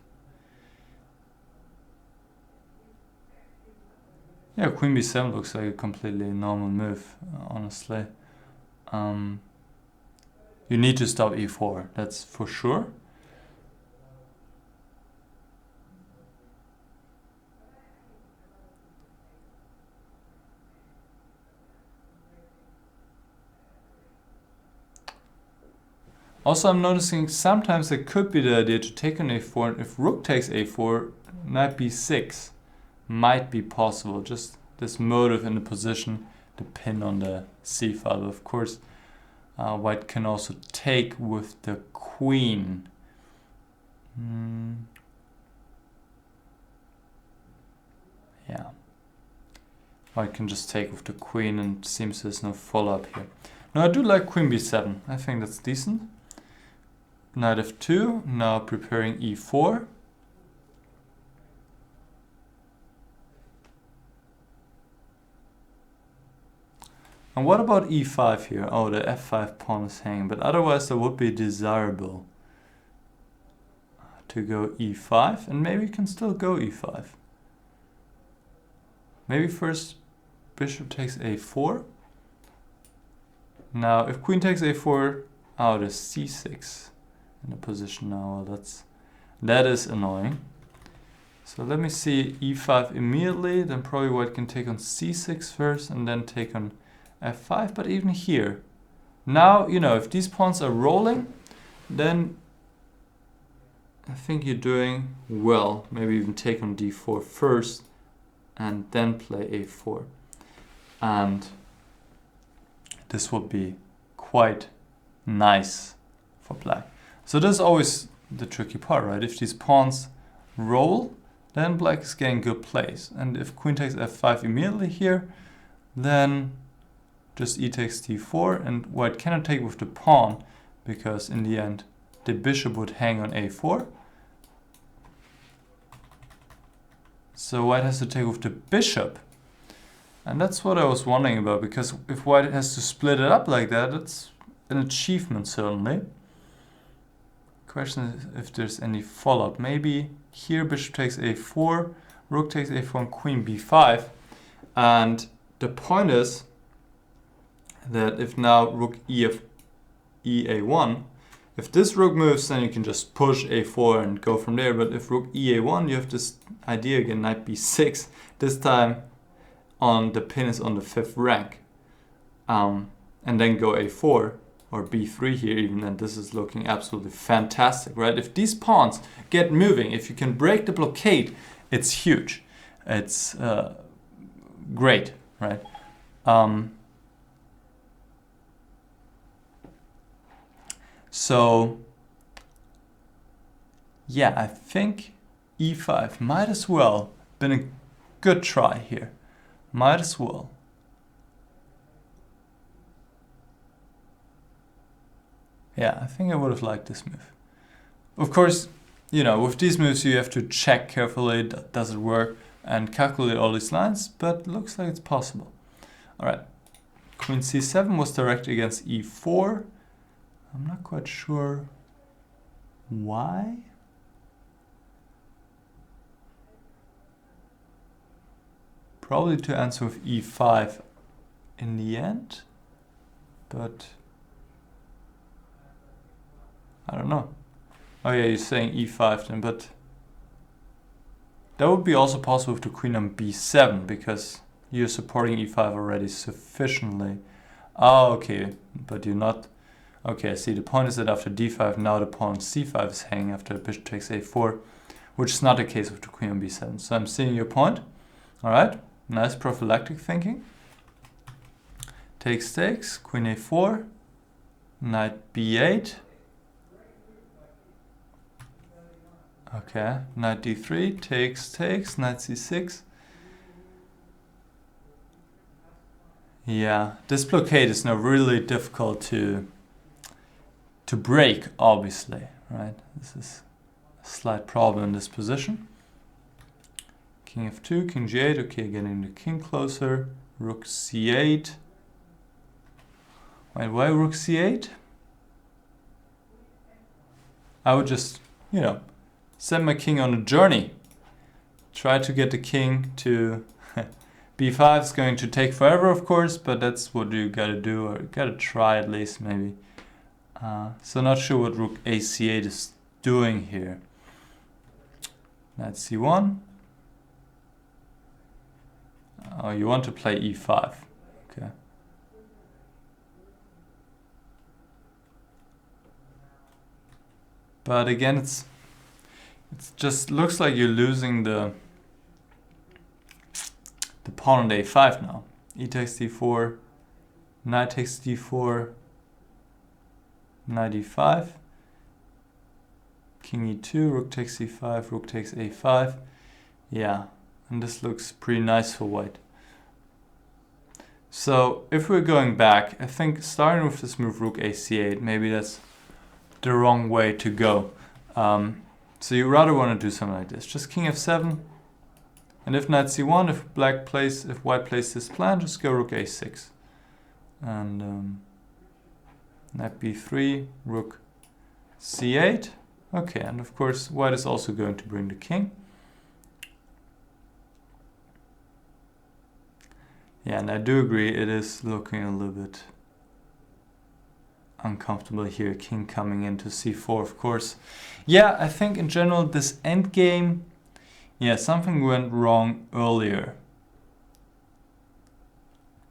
Yeah, queen b7 looks like a completely normal move, honestly. You need to stop e4, that's for sure. Also, I'm noticing sometimes it could be the idea to take on a4, and if rook takes a4, knight b6 might be possible. Just this motive in the position, the pin on the c-file. Of course, white can also take with the queen. Yeah. White can just take with the queen, and it seems there's no follow-up here. No, I do like queen b7. I think that's decent. Knight f2, now preparing e4. And what about e5 here? Oh, the f5 pawn is hanging, but otherwise that would be desirable to go e5, and maybe you can still go e5. Maybe first bishop takes a4. Now, if queen takes a4, oh, there's c6 in the position now. Well, that is annoying. So let me see e5 immediately, then probably white can take on c6 first, and then take on f5. But even here, now, you know, if these pawns are rolling, then I think you're doing well. Maybe even take on d4 first, and then play a4. And this would be quite nice for black. So this is always the tricky part, right? If these pawns roll, then black is getting good plays. And if queen takes f5 immediately here, then just e takes d4, and white cannot take with the pawn, because in the end the bishop would hang on a4. So white has to take with the bishop. And that's what I was wondering about, because if white has to split it up like that, it's an achievement certainly. Question is if there's any follow-up. Maybe here bishop takes a4, rook takes a4, and queen b5. And the point is that if now rook ea1, if this rook moves, then you can just push a4 and go from there. But if rook ea1, you have this idea again, knight b6. This time on the pin is on the 5th rank. And then go a4 or b3 here even, and this is looking absolutely fantastic, right? If these pawns get moving, if you can break the blockade, it's huge. It's great, right? So yeah, I think e5 might as well been a good try here. Might as well. Yeah, I think I would have liked this move. Of course, you know, with these moves you have to check carefully, does it work, and calculate all these lines, but looks like it's possible. Alright, queen c7 was directed against e4. I'm not quite sure why. Probably to answer with e5 in the end, but I don't know. Oh yeah, you're saying e5 then, but that would be also possible with the queen on b7, because you're supporting e5 already sufficiently. Oh, okay, but you're not. Okay, I see. The point is that after d5, now the pawn c5 is hanging after bishop takes a4, which is not the case with the queen on b7. So I'm seeing your point. All right, nice prophylactic thinking. Takes, queen a4, knight b8. Okay, knight d3, takes, knight c6. Yeah, this blockade is now really difficult to break, obviously, right? This is a slight problem in this position. King f2, king g8, okay, getting the king closer. Rook c8. Wait, why rook c8? I would just, you know, send my king on a journey. Try to get the king to b5 is going to take forever, of course, but that's what you gotta do, or you gotta try at least, maybe. So not sure what rook ac8 is doing here. Knight c1. Oh, you want to play e5. Okay. But again, it just looks like you're losing the pawn on a5 now. E takes d4, knight takes d4, knight e5, king e2, rook takes e5, rook takes a5. Yeah, and this looks pretty nice for white. So if we're going back, I think starting with this move rook ac8, maybe that's the wrong way to go. So you rather want to do something like this. Just king f7, and if knight c1, if white plays this plan, just go rook a6, and knight b3, rook c8. Okay, and of course white is also going to bring the king. Yeah, and I do agree, it is looking a little bit uncomfortable here, king coming into c4, of course. Yeah, I think in general this endgame, yeah, something went wrong earlier.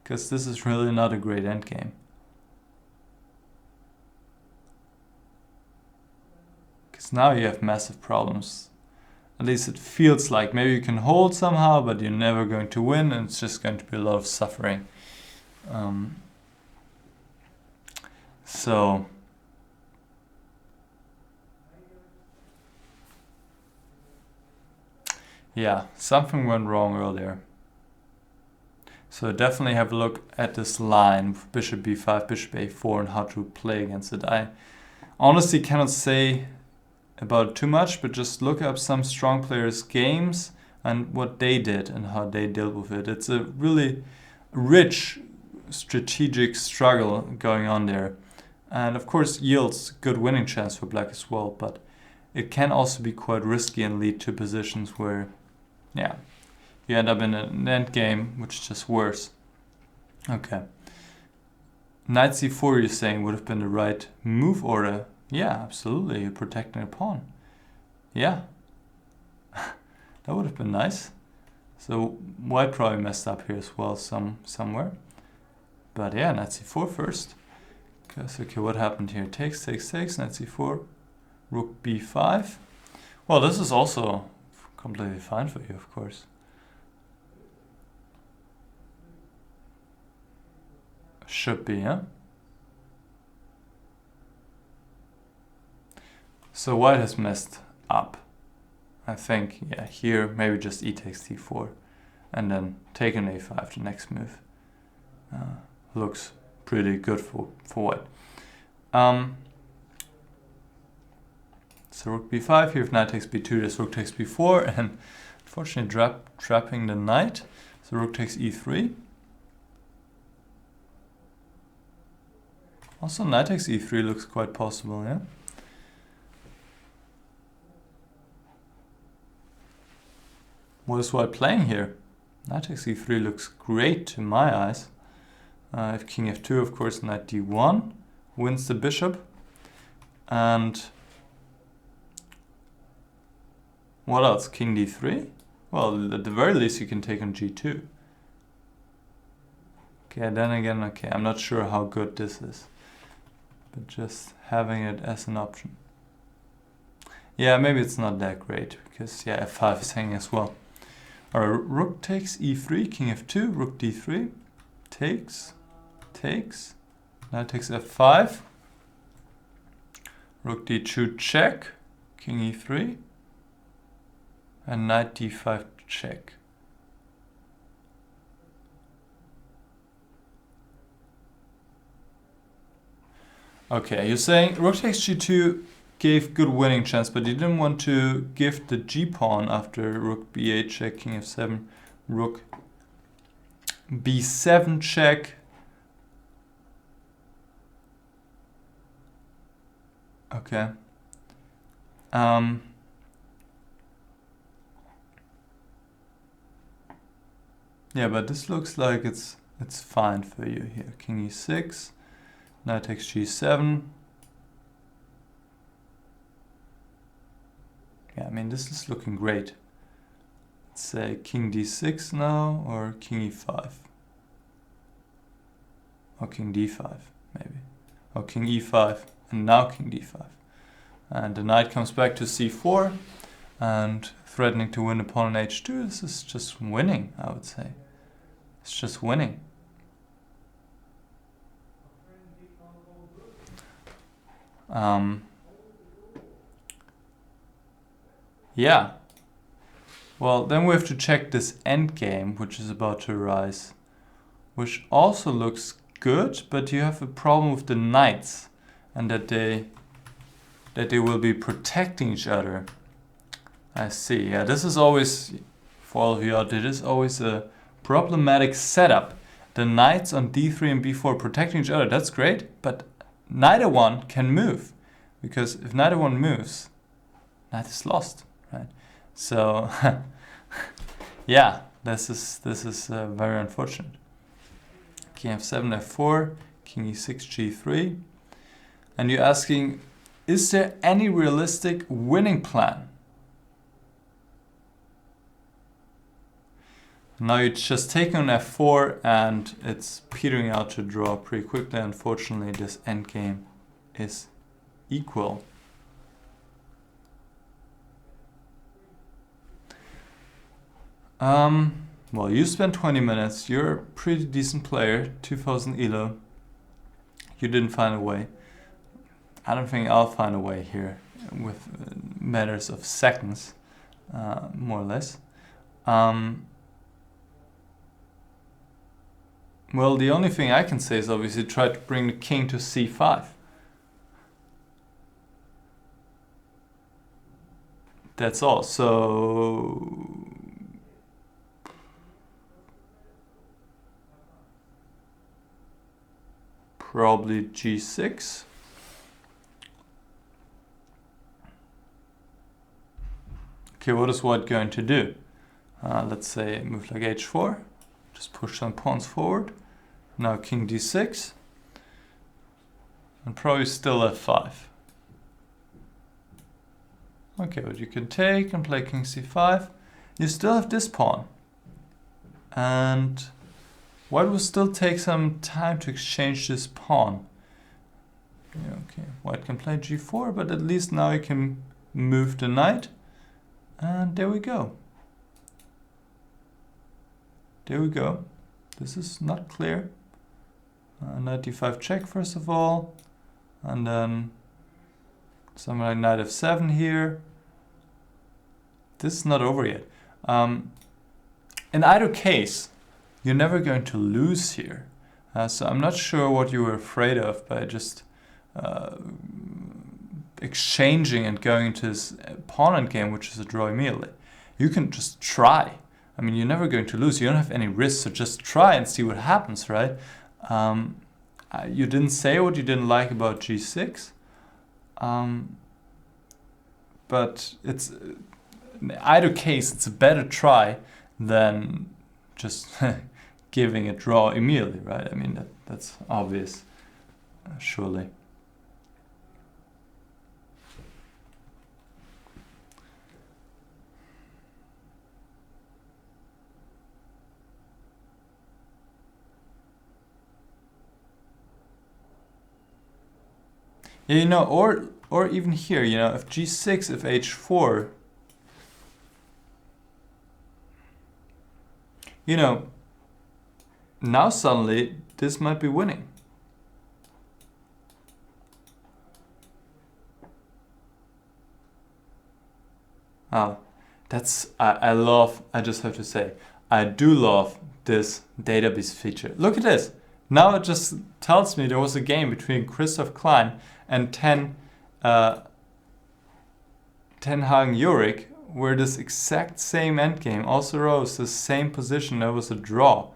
Because this is really not a great endgame. Because now you have massive problems. At least it feels like. Maybe you can hold somehow, but you're never going to win, and it's just going to be a lot of suffering. So yeah, something went wrong earlier. So definitely have a look at this line with bishop b5, bishop a4, and how to play against it. I honestly cannot say about it too much, but just look up some strong players' games and what they did and how they dealt with it. It's a really rich strategic struggle going on there. And of course yields good winning chance for black as well, but it can also be quite risky and lead to positions where, yeah, you end up in an endgame which is just worse. Okay. Knight c4, you're saying, would have been the right move order. Yeah, absolutely. You're protecting a pawn. Yeah. That would have been nice. So white probably messed up here as well somewhere. But yeah, knight c4 first. Okay, what happened here? Takes, knight c4, rook b5. Well, this is also completely fine for you, of course. Should be, yeah? So white has messed up. I think, yeah, here maybe just e takes d4 and then take an a5, the next move. Looks pretty good for white. So rook b5, here if knight takes b2, there's rook takes b4, and unfortunately trapping the knight. So rook takes e3. Also knight takes e3 looks quite possible, yeah? What is white playing here? Knight takes e3 looks great to my eyes. If king f2, of course, knight d1 wins the bishop. And what else? King d3? Well, at the very least you can take on g2. Okay, then again, okay, I'm not sure how good this is. But just having it as an option. Yeah, maybe it's not that great, because yeah, f5 is hanging as well. Alright, rook takes e3, king f2, rook d3, takes, now takes f5, rook d2 check, king e3, and knight d5 check. Okay, you're saying rook takes g2 gave good winning chance, but you didn't want to give the g-pawn after rook b8 check, king f7, rook b7 check. Okay. Yeah, but this looks like it's fine for you here. King e6, knight takes g7. Yeah, I mean, this is looking great. Let's say king d6 now, or king e5. Or king d5, maybe. Or king e5, and now king d5. And the knight comes back to c4, and threatening to win the pawn on h2. This is just winning, I would say. It's just winning. Yeah. Well, then we have to check this endgame, which is about to arise, which also looks good, but you have a problem with the knights, and that they will be protecting each other. I see. Yeah, this is always, for all of you out there, this is always a problematic setup. The knights on d3 and b4 protecting each other, that's great, but neither one can move, because if neither one moves, knight is lost, right? So yeah, this is very unfortunate. King f7, f4, king e6, g3, and you're asking, is there any realistic winning plan? Now you're just taking on f4 and it's petering out to draw pretty quickly. Unfortunately, this endgame is equal. Well, you spent 20 minutes. You're a pretty decent player, 2000 elo. You didn't find a way. I don't think I'll find a way here with matters of seconds, more or less. Well, the only thing I can say is obviously try to bring the king to c5. That's all. So probably g6. Okay, what is white going to do? Let's say move like h4. Just push some pawns forward. Now king d6. And probably still f5. Okay, but you can take and play king c5. You still have this pawn. And white will still take some time to exchange this pawn. Yeah, okay, white can play g4, but at least now you can move the knight. And there we go. There we go. This is not clear. Knight d5 check first of all. And then something like knight f7 here. This is not over yet. In either case, you're never going to lose here. So I'm not sure what you were afraid of by just exchanging and going into this pawn endgame, which is a draw immediately. You can just try. I mean, you're never going to lose. You don't have any risk, so just try and see what happens, right? You didn't say what you didn't like about g6, but it's in either case, it's a better try than just giving a draw immediately, right? I mean, that's obvious, surely. Yeah, you know, or even here, you know, if g6, if h4, you know, now suddenly this might be winning. Oh, that's, I love, I just have to say, I do love this database feature. Look at this. Now it just tells me there was a game between Christoph Klein and Ten Hagen Jurik, where this exact same endgame also rose the same position. There was a draw,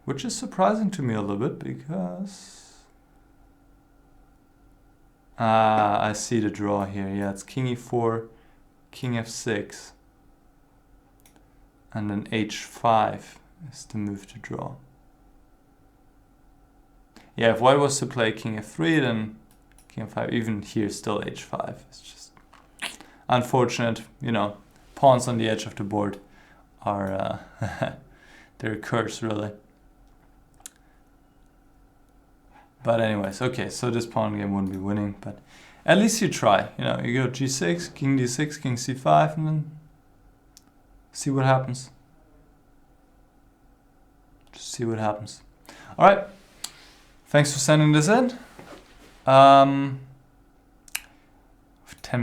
which is surprising to me a little bit because I see the draw here. Yeah, it's king e4, king f6, and then h5 is the move to draw. Yeah, if white was to play king f3, then king f5, even here still h5. It's just unfortunate, you know, pawns on the edge of the board are, they're a curse, really. But anyways, okay, so this pawn game wouldn't be winning, but at least you try. You know, you go g6, king d6, king c5, and then see what happens. Just see what happens. All right. Thanks for sending this in. 10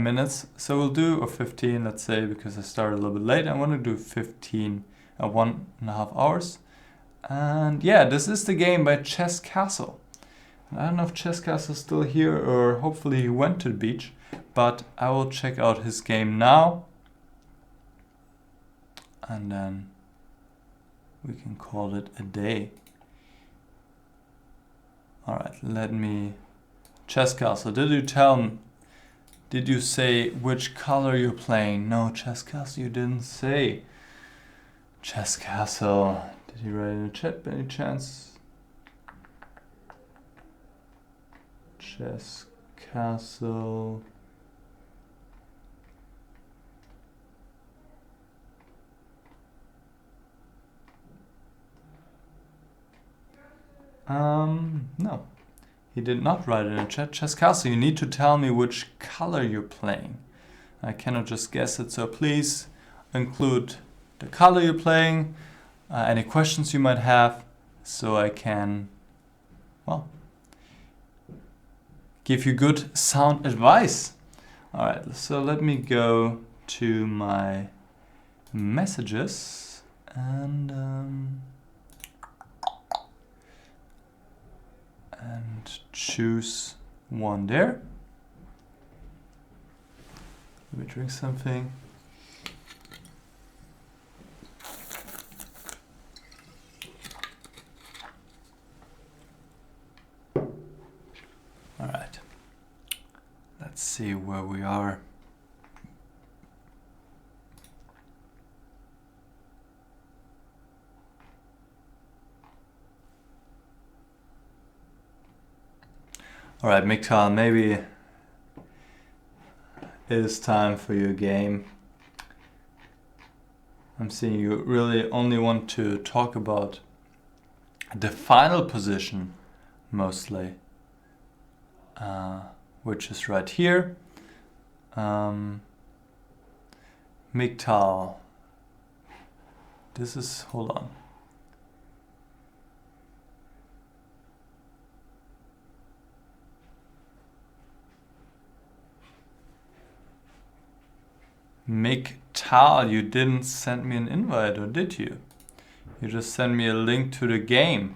minutes, so we'll do, or 15, let's say, because I started a little bit late. I want to do 15 1.5 hours. And yeah, this is the game by Chess Castle. I don't know if Chess Castle is still here, or hopefully he went to the beach, but I will check out his game now. And then we can call it a day. Alright, let me... Chess Castle, did you say which color you're playing? No, Chess Castle, you didn't say. Chess Castle, did he write in the chat by any chance? Chess Castle. No, he did not write it in the chat. Chess Castle, you need to tell me which color you're playing. I cannot just guess it, so please include the color you're playing, any questions you might have, so I can, well, give you good sound advice. Alright, so let me go to my messages and choose one there. Let me drink something. All right. Let's see where we are. All right, Miktal, maybe it is time for your game. I'm seeing you really only want to talk about the final position mostly, which is right here. Miktal, this is, hold on. Miktal, you didn't send me an invite, or did you? You just sent me a link to the game.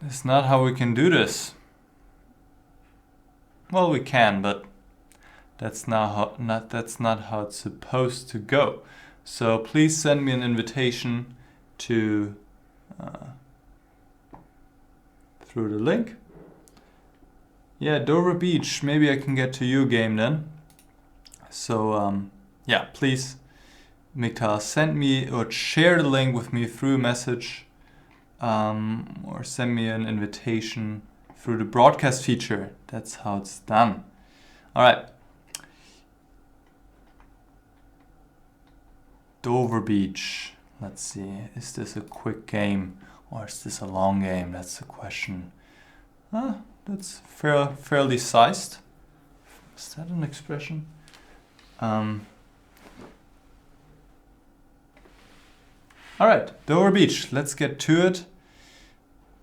That's not how we can do this. Well, we can, but that's not how it's supposed to go. So please send me an invitation to through the link. Yeah, Dover Beach. Maybe I can get to your game then. So yeah, please, Miktal, send me or share the link with me through a message, or send me an invitation through the broadcast feature. That's how it's done. All right. Dover Beach. Let's see. Is this a quick game or is this a long game? That's the question. That's fairly sized. Is that an expression? All right, Dover Beach. Let's get to it.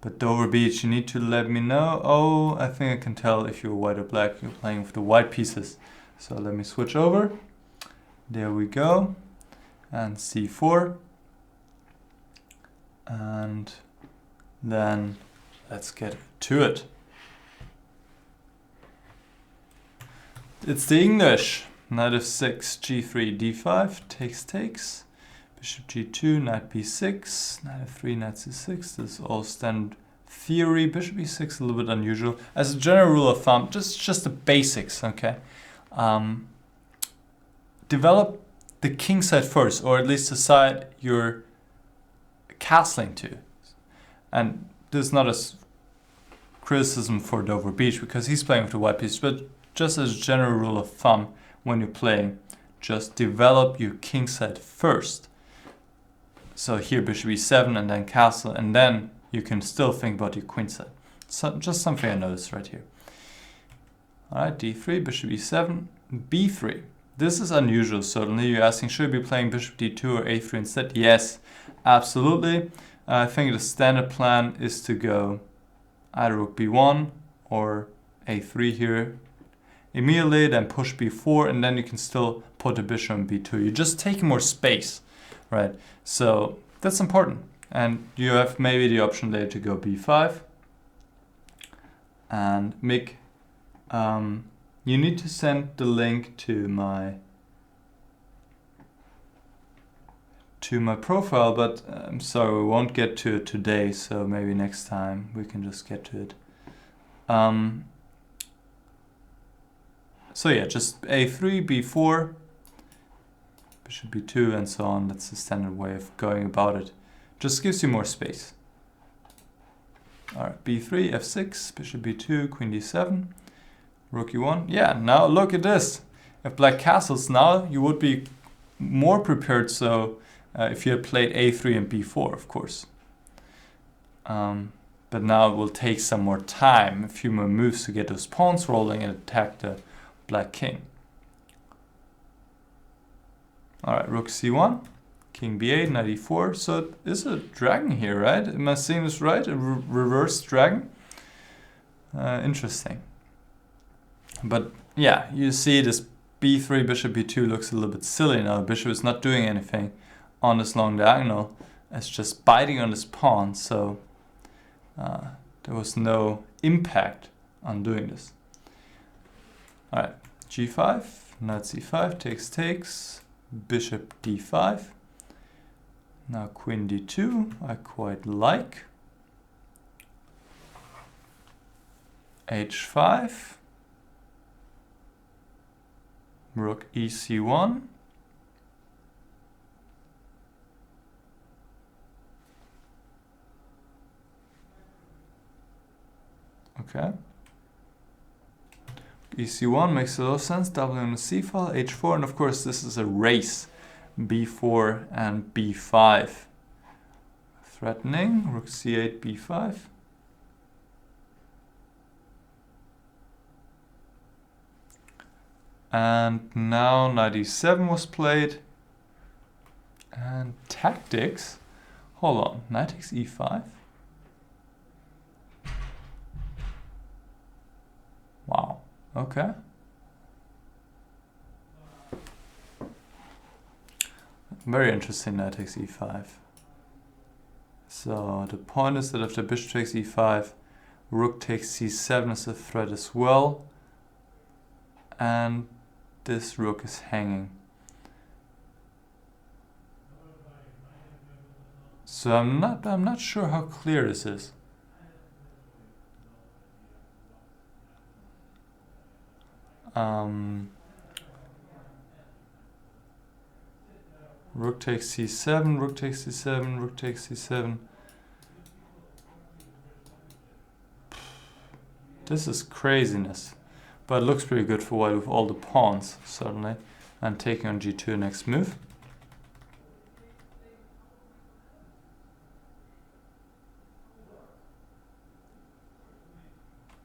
But Dover Beach, you need to let me know. Oh, I think I can tell if you're white or black. You're playing with the white pieces. So let me switch over. There we go. And C4. And then let's get to it. It's the English. Knight f6, g3, d5, takes. Bishop g2, knight b6, knight f3, knight c6. This is all standard theory. Bishop e6, a little bit unusual. As a general rule of thumb, just the basics, okay? Develop the king side first, or at least the side you're castling to. And this is not a criticism for Dover Beach, because he's playing with the white piece, but just as a general rule of thumb, when you're playing, just develop your king side first. So here bishop e7 and then castle, and then you can still think about your queen side. So just something I noticed right here. Alright, d3, bishop e7, b3. This is unusual, certainly. You're asking, should we be playing bishop d2 or a3 instead? Yes, absolutely. I think the standard plan is to go either rook b1 or a3 here. immediately, then push b4, and then you can still put the bishop on b2. You're just taking more space, right? So that's important. And you have maybe the option later to go b5. And Mick, you need to send the link to my profile, but I'm sorry, we won't get to it today, so maybe next time we can just get to it. So yeah, just a3, b4, bishop b2, and so on. That's the standard way of going about it. Just gives you more space. Alright, b3, f6, bishop b2, queen d7, rook e1. Yeah, now look at this. If black castles now, you would be more prepared, so if you had played a3 and b4, of course. But now it will take some more time, a few more moves to get those pawns rolling and attack the black king. Alright, rook c1, king b8, knight e4. So it is a dragon here, right? Am I seeing this right? A reverse dragon? Interesting. But yeah, you see this b3, bishop b2 looks a little bit silly now. The bishop is not doing anything on this long diagonal. It's just biting on this pawn, so there was no impact on doing this. Alright, g5, knight c5, takes, bishop d5. Now queen d2, I quite like. h5, rook ec1. Okay. ec1 makes a lot of sense, doubling on the c file, h4, and of course this is a race, b4 and b5. Threatening, rook c8, b5. And now knight e7 was played. And tactics, hold on, knight takes e5. Wow, okay. Very interesting, knight takes e5. So the point is that if the bishop takes e5, rook takes c7 is a threat as well. And this rook is hanging. So I'm not sure how clear this is. Rook takes c7, rook takes c7, rook takes c7. This is craziness. But it looks pretty good for white with all the pawns, certainly. And taking on g2 next move.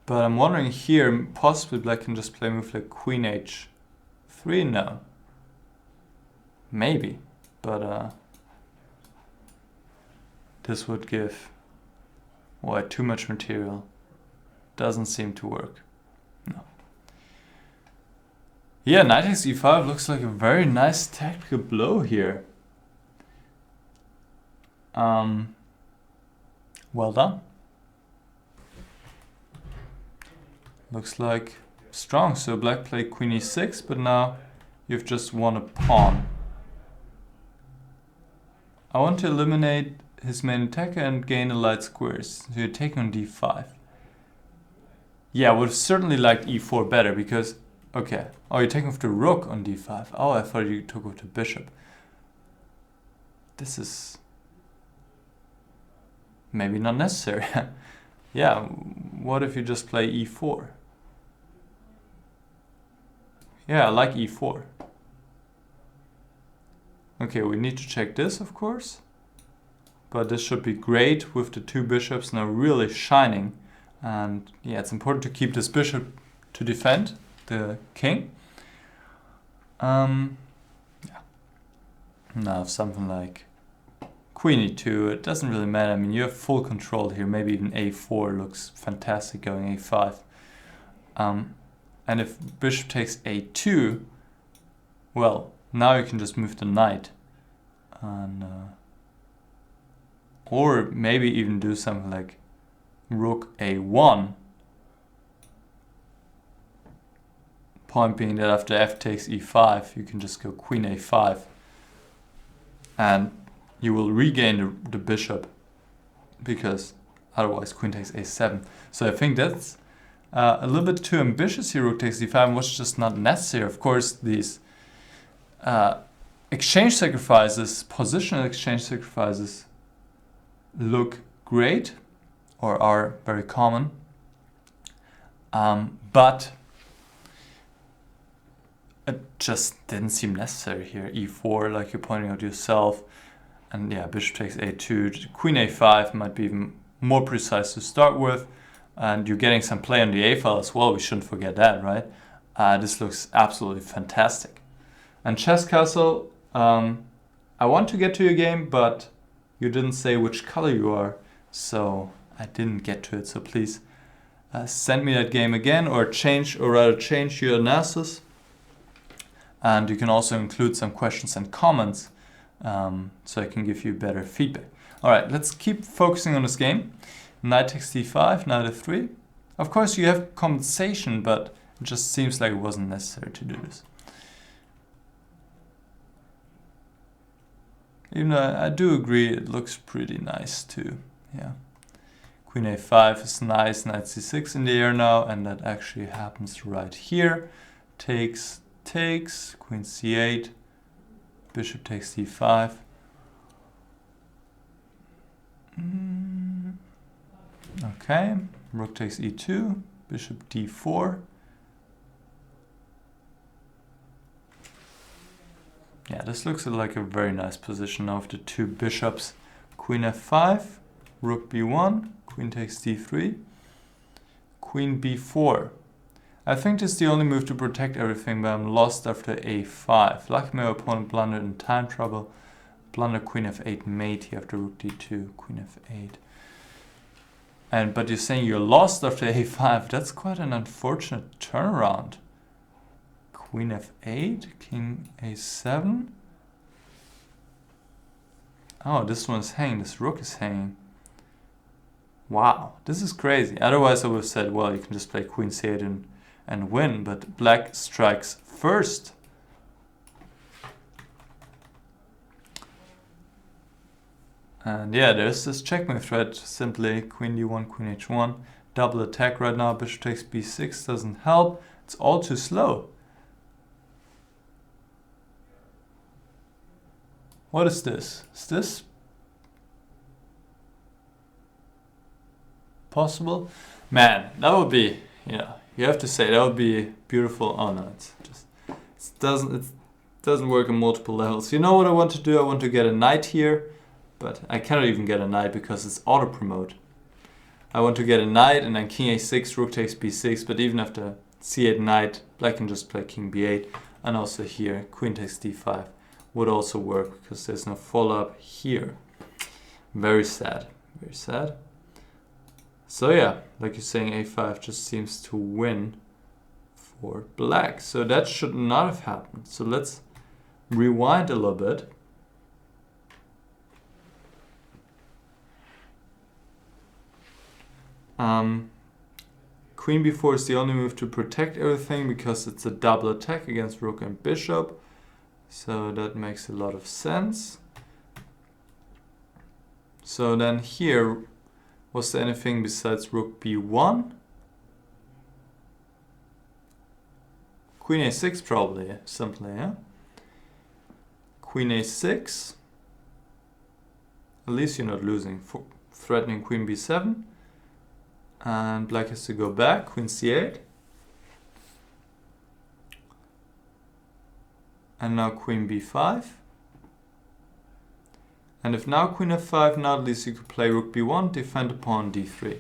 But I'm wondering here, possibly black can just play a move like queen h3 now. Maybe, but this would give white too much material. Doesn't seem to work. No. Yeah, knight takes e5 looks like a very nice tactical blow here. Well done. Looks like strong. So black played queen e6, but now you've just won a pawn. I want to eliminate his main attacker and gain the light squares. So you're taking on d5. Yeah, I would have certainly liked e4 better because, okay. Oh, you're taking off the rook on d5. Oh, I thought you took off the bishop. This is maybe not necessary. Yeah, what if you just play e4? Yeah, I like e4. Okay, we need to check this, of course. But this should be great with the two bishops now really shining. And yeah, it's important to keep this bishop to defend the king. Yeah. Now something like queen e2, it doesn't really matter. I mean, you have full control here. Maybe even a4 looks fantastic going a5. And if bishop takes a2, well, now you can just move the knight. And, or maybe even do something like rook a1. Point being that after f takes e5, you can just go queen a5. And you will regain the bishop, because otherwise queen takes a7. So I think that's a little bit too ambitious here, rook takes d5, was just not necessary. Of course, these exchange sacrifices, positional exchange sacrifices, look great, or are very common, but it just didn't seem necessary here. e4, like you're pointing out yourself, and yeah, bishop takes a2, queen a5 might be even more precise to start with, and you're getting some play on the a file as well. We shouldn't forget that, right? This looks absolutely fantastic. And chess castle, I want to get to your game, but you didn't say which color you are, so I didn't get to it. So please send me that game again, or change your analysis. And you can also include some questions and comments, so I can give you better feedback. All right, let's keep focusing on this game. Knight takes d5, knight f3. Of course, you have compensation, but it just seems like it wasn't necessary to do this. Even though I do agree, it looks pretty nice too. Yeah, queen a5 is nice, knight c6 in the air now, and that actually happens right here. Takes, queen c8, bishop takes d5. Okay, rook takes e2, bishop d4. Yeah, this looks like a very nice position now of the two bishops. Queen f5, rook b1, queen takes d3, queen b4. I think this is the only move to protect everything, but I'm lost after a5. Luckily my opponent blundered in time trouble. Blunder queen f8 mate here after rook d2, queen f8. But you're saying you're lost after a5. That's quite an unfortunate turnaround. Queen f8, king a7. Oh, this one is hanging. This rook is hanging. Wow, this is crazy. Otherwise I would have said, well, you can just play queen c8 and win, but black strikes first. And yeah, there's this checkmate threat. Simply queen d1, queen h1. Double attack right now. Bishop takes b6 doesn't help. It's all too slow. What is this? Is this possible? Man, that would be, you have to say that would be beautiful. Oh no, it doesn't work on multiple levels. You know what I want to do? I want to get a knight here, but I cannot even get a knight because it's auto promote. I want to get a knight and then king a6, rook takes b6, but even after c8 knight, black can just play king b8, and also here queen takes d5 would also work because there's no follow-up here. Very sad, very sad. So yeah, like you're saying, a5 just seems to win for black. So that should not have happened. So let's rewind a little bit. Queen b4 is the only move to protect everything because it's a double attack against rook and bishop. So that makes a lot of sense. So then here, was there anything besides rook b1? Queen a6 probably, simply, yeah? Queen a6. At least you're not losing. Threatening queen b7. And black has to go back, queen c8. And now queen b5. And if now queen f5, now at least you could play rook b1, defend pawn d3.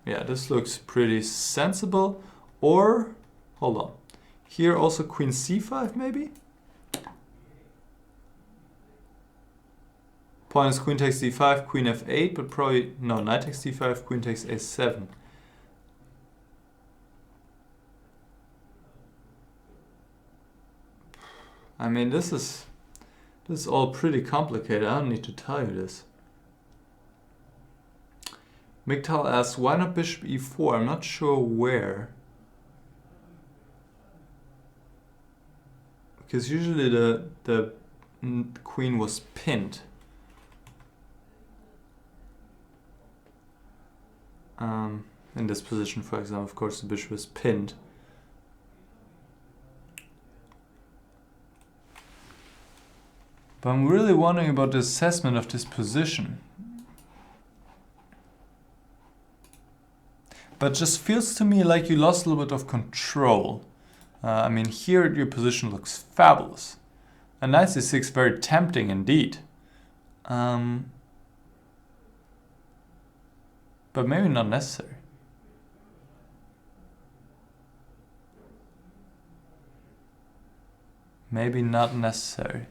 Yeah, this looks pretty sensible. Or, hold on. Here also queen c5 maybe? Point is queen takes d5, queen f8, but probably, no, knight takes d5, queen takes a7. I mean, this is all pretty complicated. I don't need to tell you this. Miktal asks, why not bishop e4? I'm not sure where. Because usually the queen was pinned. In this position, for example, of course, the bishop is pinned. But I'm really wondering about the assessment of this position. But it just feels to me like you lost a little bit of control. I mean, here your position looks fabulous. And knight c6 very tempting indeed. But maybe not necessary. Maybe not necessary.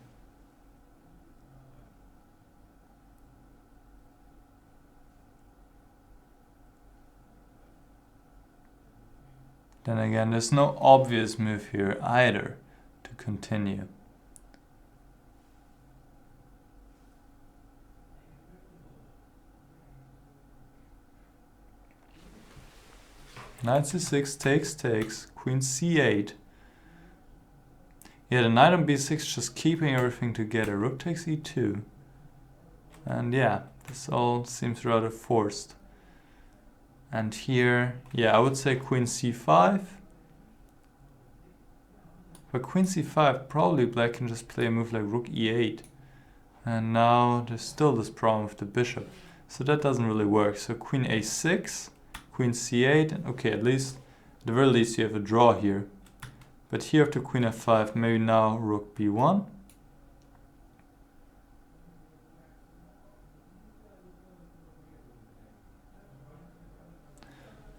Then again, there's no obvious move here either to continue. Knight c6 takes, queen c8. Yeah, the knight on b6 just keeping everything together. Rook takes e2. And yeah, this all seems rather forced. And here, yeah, I would say queen c5. But queen c5, probably black can just play a move like rook e8. And now there's still this problem with the bishop. So that doesn't really work. So queen a6, queen c8, and okay, at the very least you have a draw here. But here after queen f5, maybe now rook b1.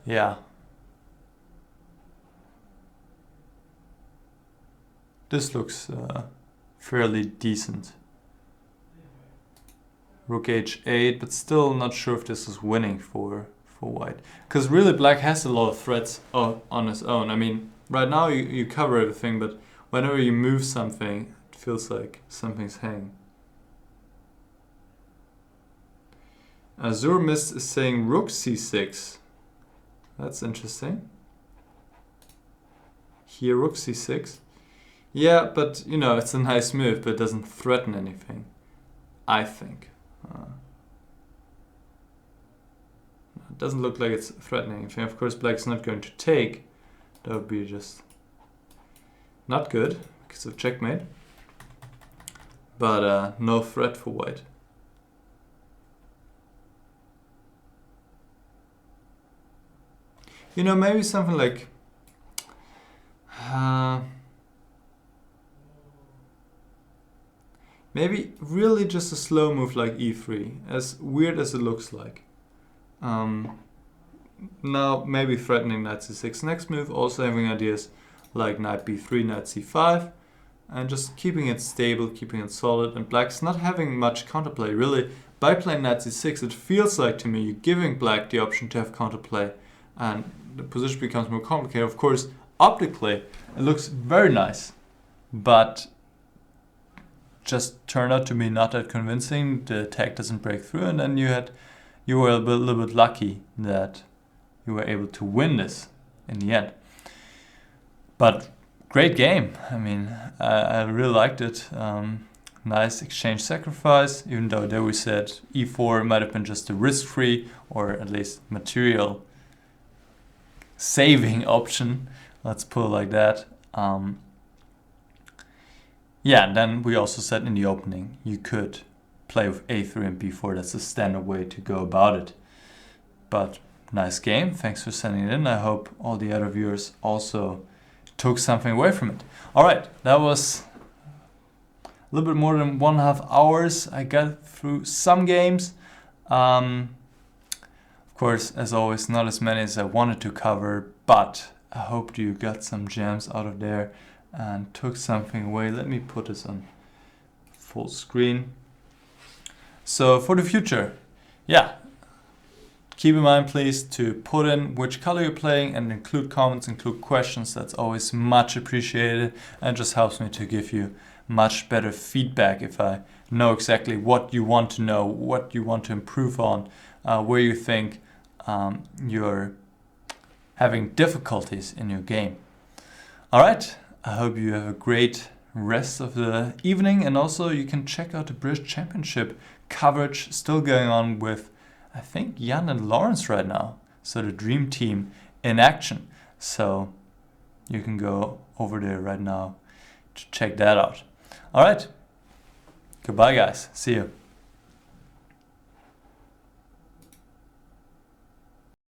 Yeah. This looks fairly decent. Rook h8, but still not sure if this is winning for white. Because really black has a lot of threats on his own. I mean, right now you cover everything, but whenever you move something, it feels like something's hanging. Azur Mist is saying rook c6. That's interesting. Here, rook c6. Yeah, but, you know, it's a nice move, but it doesn't threaten anything, I think. It doesn't look like it's threatening anything. Of course, black's not going to take. That would be just not good, because of checkmate. But no threat for white. You know, maybe something like maybe really just a slow move like e3, as weird as it looks like. Now maybe threatening knight c6 next move, also having ideas like knight b3, knight c5, and just keeping it stable, keeping it solid, and black's not having much counterplay. Really, by playing knight c6, it feels like to me you're giving black the option to have counterplay, and the position becomes more complicated. Of course, optically, it looks very nice, but just turned out to be not that convincing. The attack doesn't break through, and then you were a little bit lucky that you were able to win this in the end. But great game. I mean, I really liked it. Nice exchange sacrifice, even though there we said e4 might have been just a risk-free or at least material saving option. Let's put it like that. Yeah, then we also said in the opening you could play with a3 and b4. That's the standard way to go about it. But nice game. Thanks for sending it in. I hope all the other viewers also took something away from it. All right, that was a little bit more than 1.5 hours. I got through some games. Of course, as always, not as many as I wanted to cover, but I hope you got some gems out of there and took something away. Let me put this on full screen. So for the future, yeah, keep in mind, please, to put in which color you're playing and include comments, include questions. That's always much appreciated and just helps me to give you much better feedback if I know exactly what you want to know, what you want to improve on, where you think you're having difficulties in your game. All right, I hope you have a great rest of the evening, and also you can check out the British Championship coverage still going on with, I think, Jan and Lawrence right now. So the dream team in action. So you can go over there right now to check that out. All right. Goodbye, guys. See you.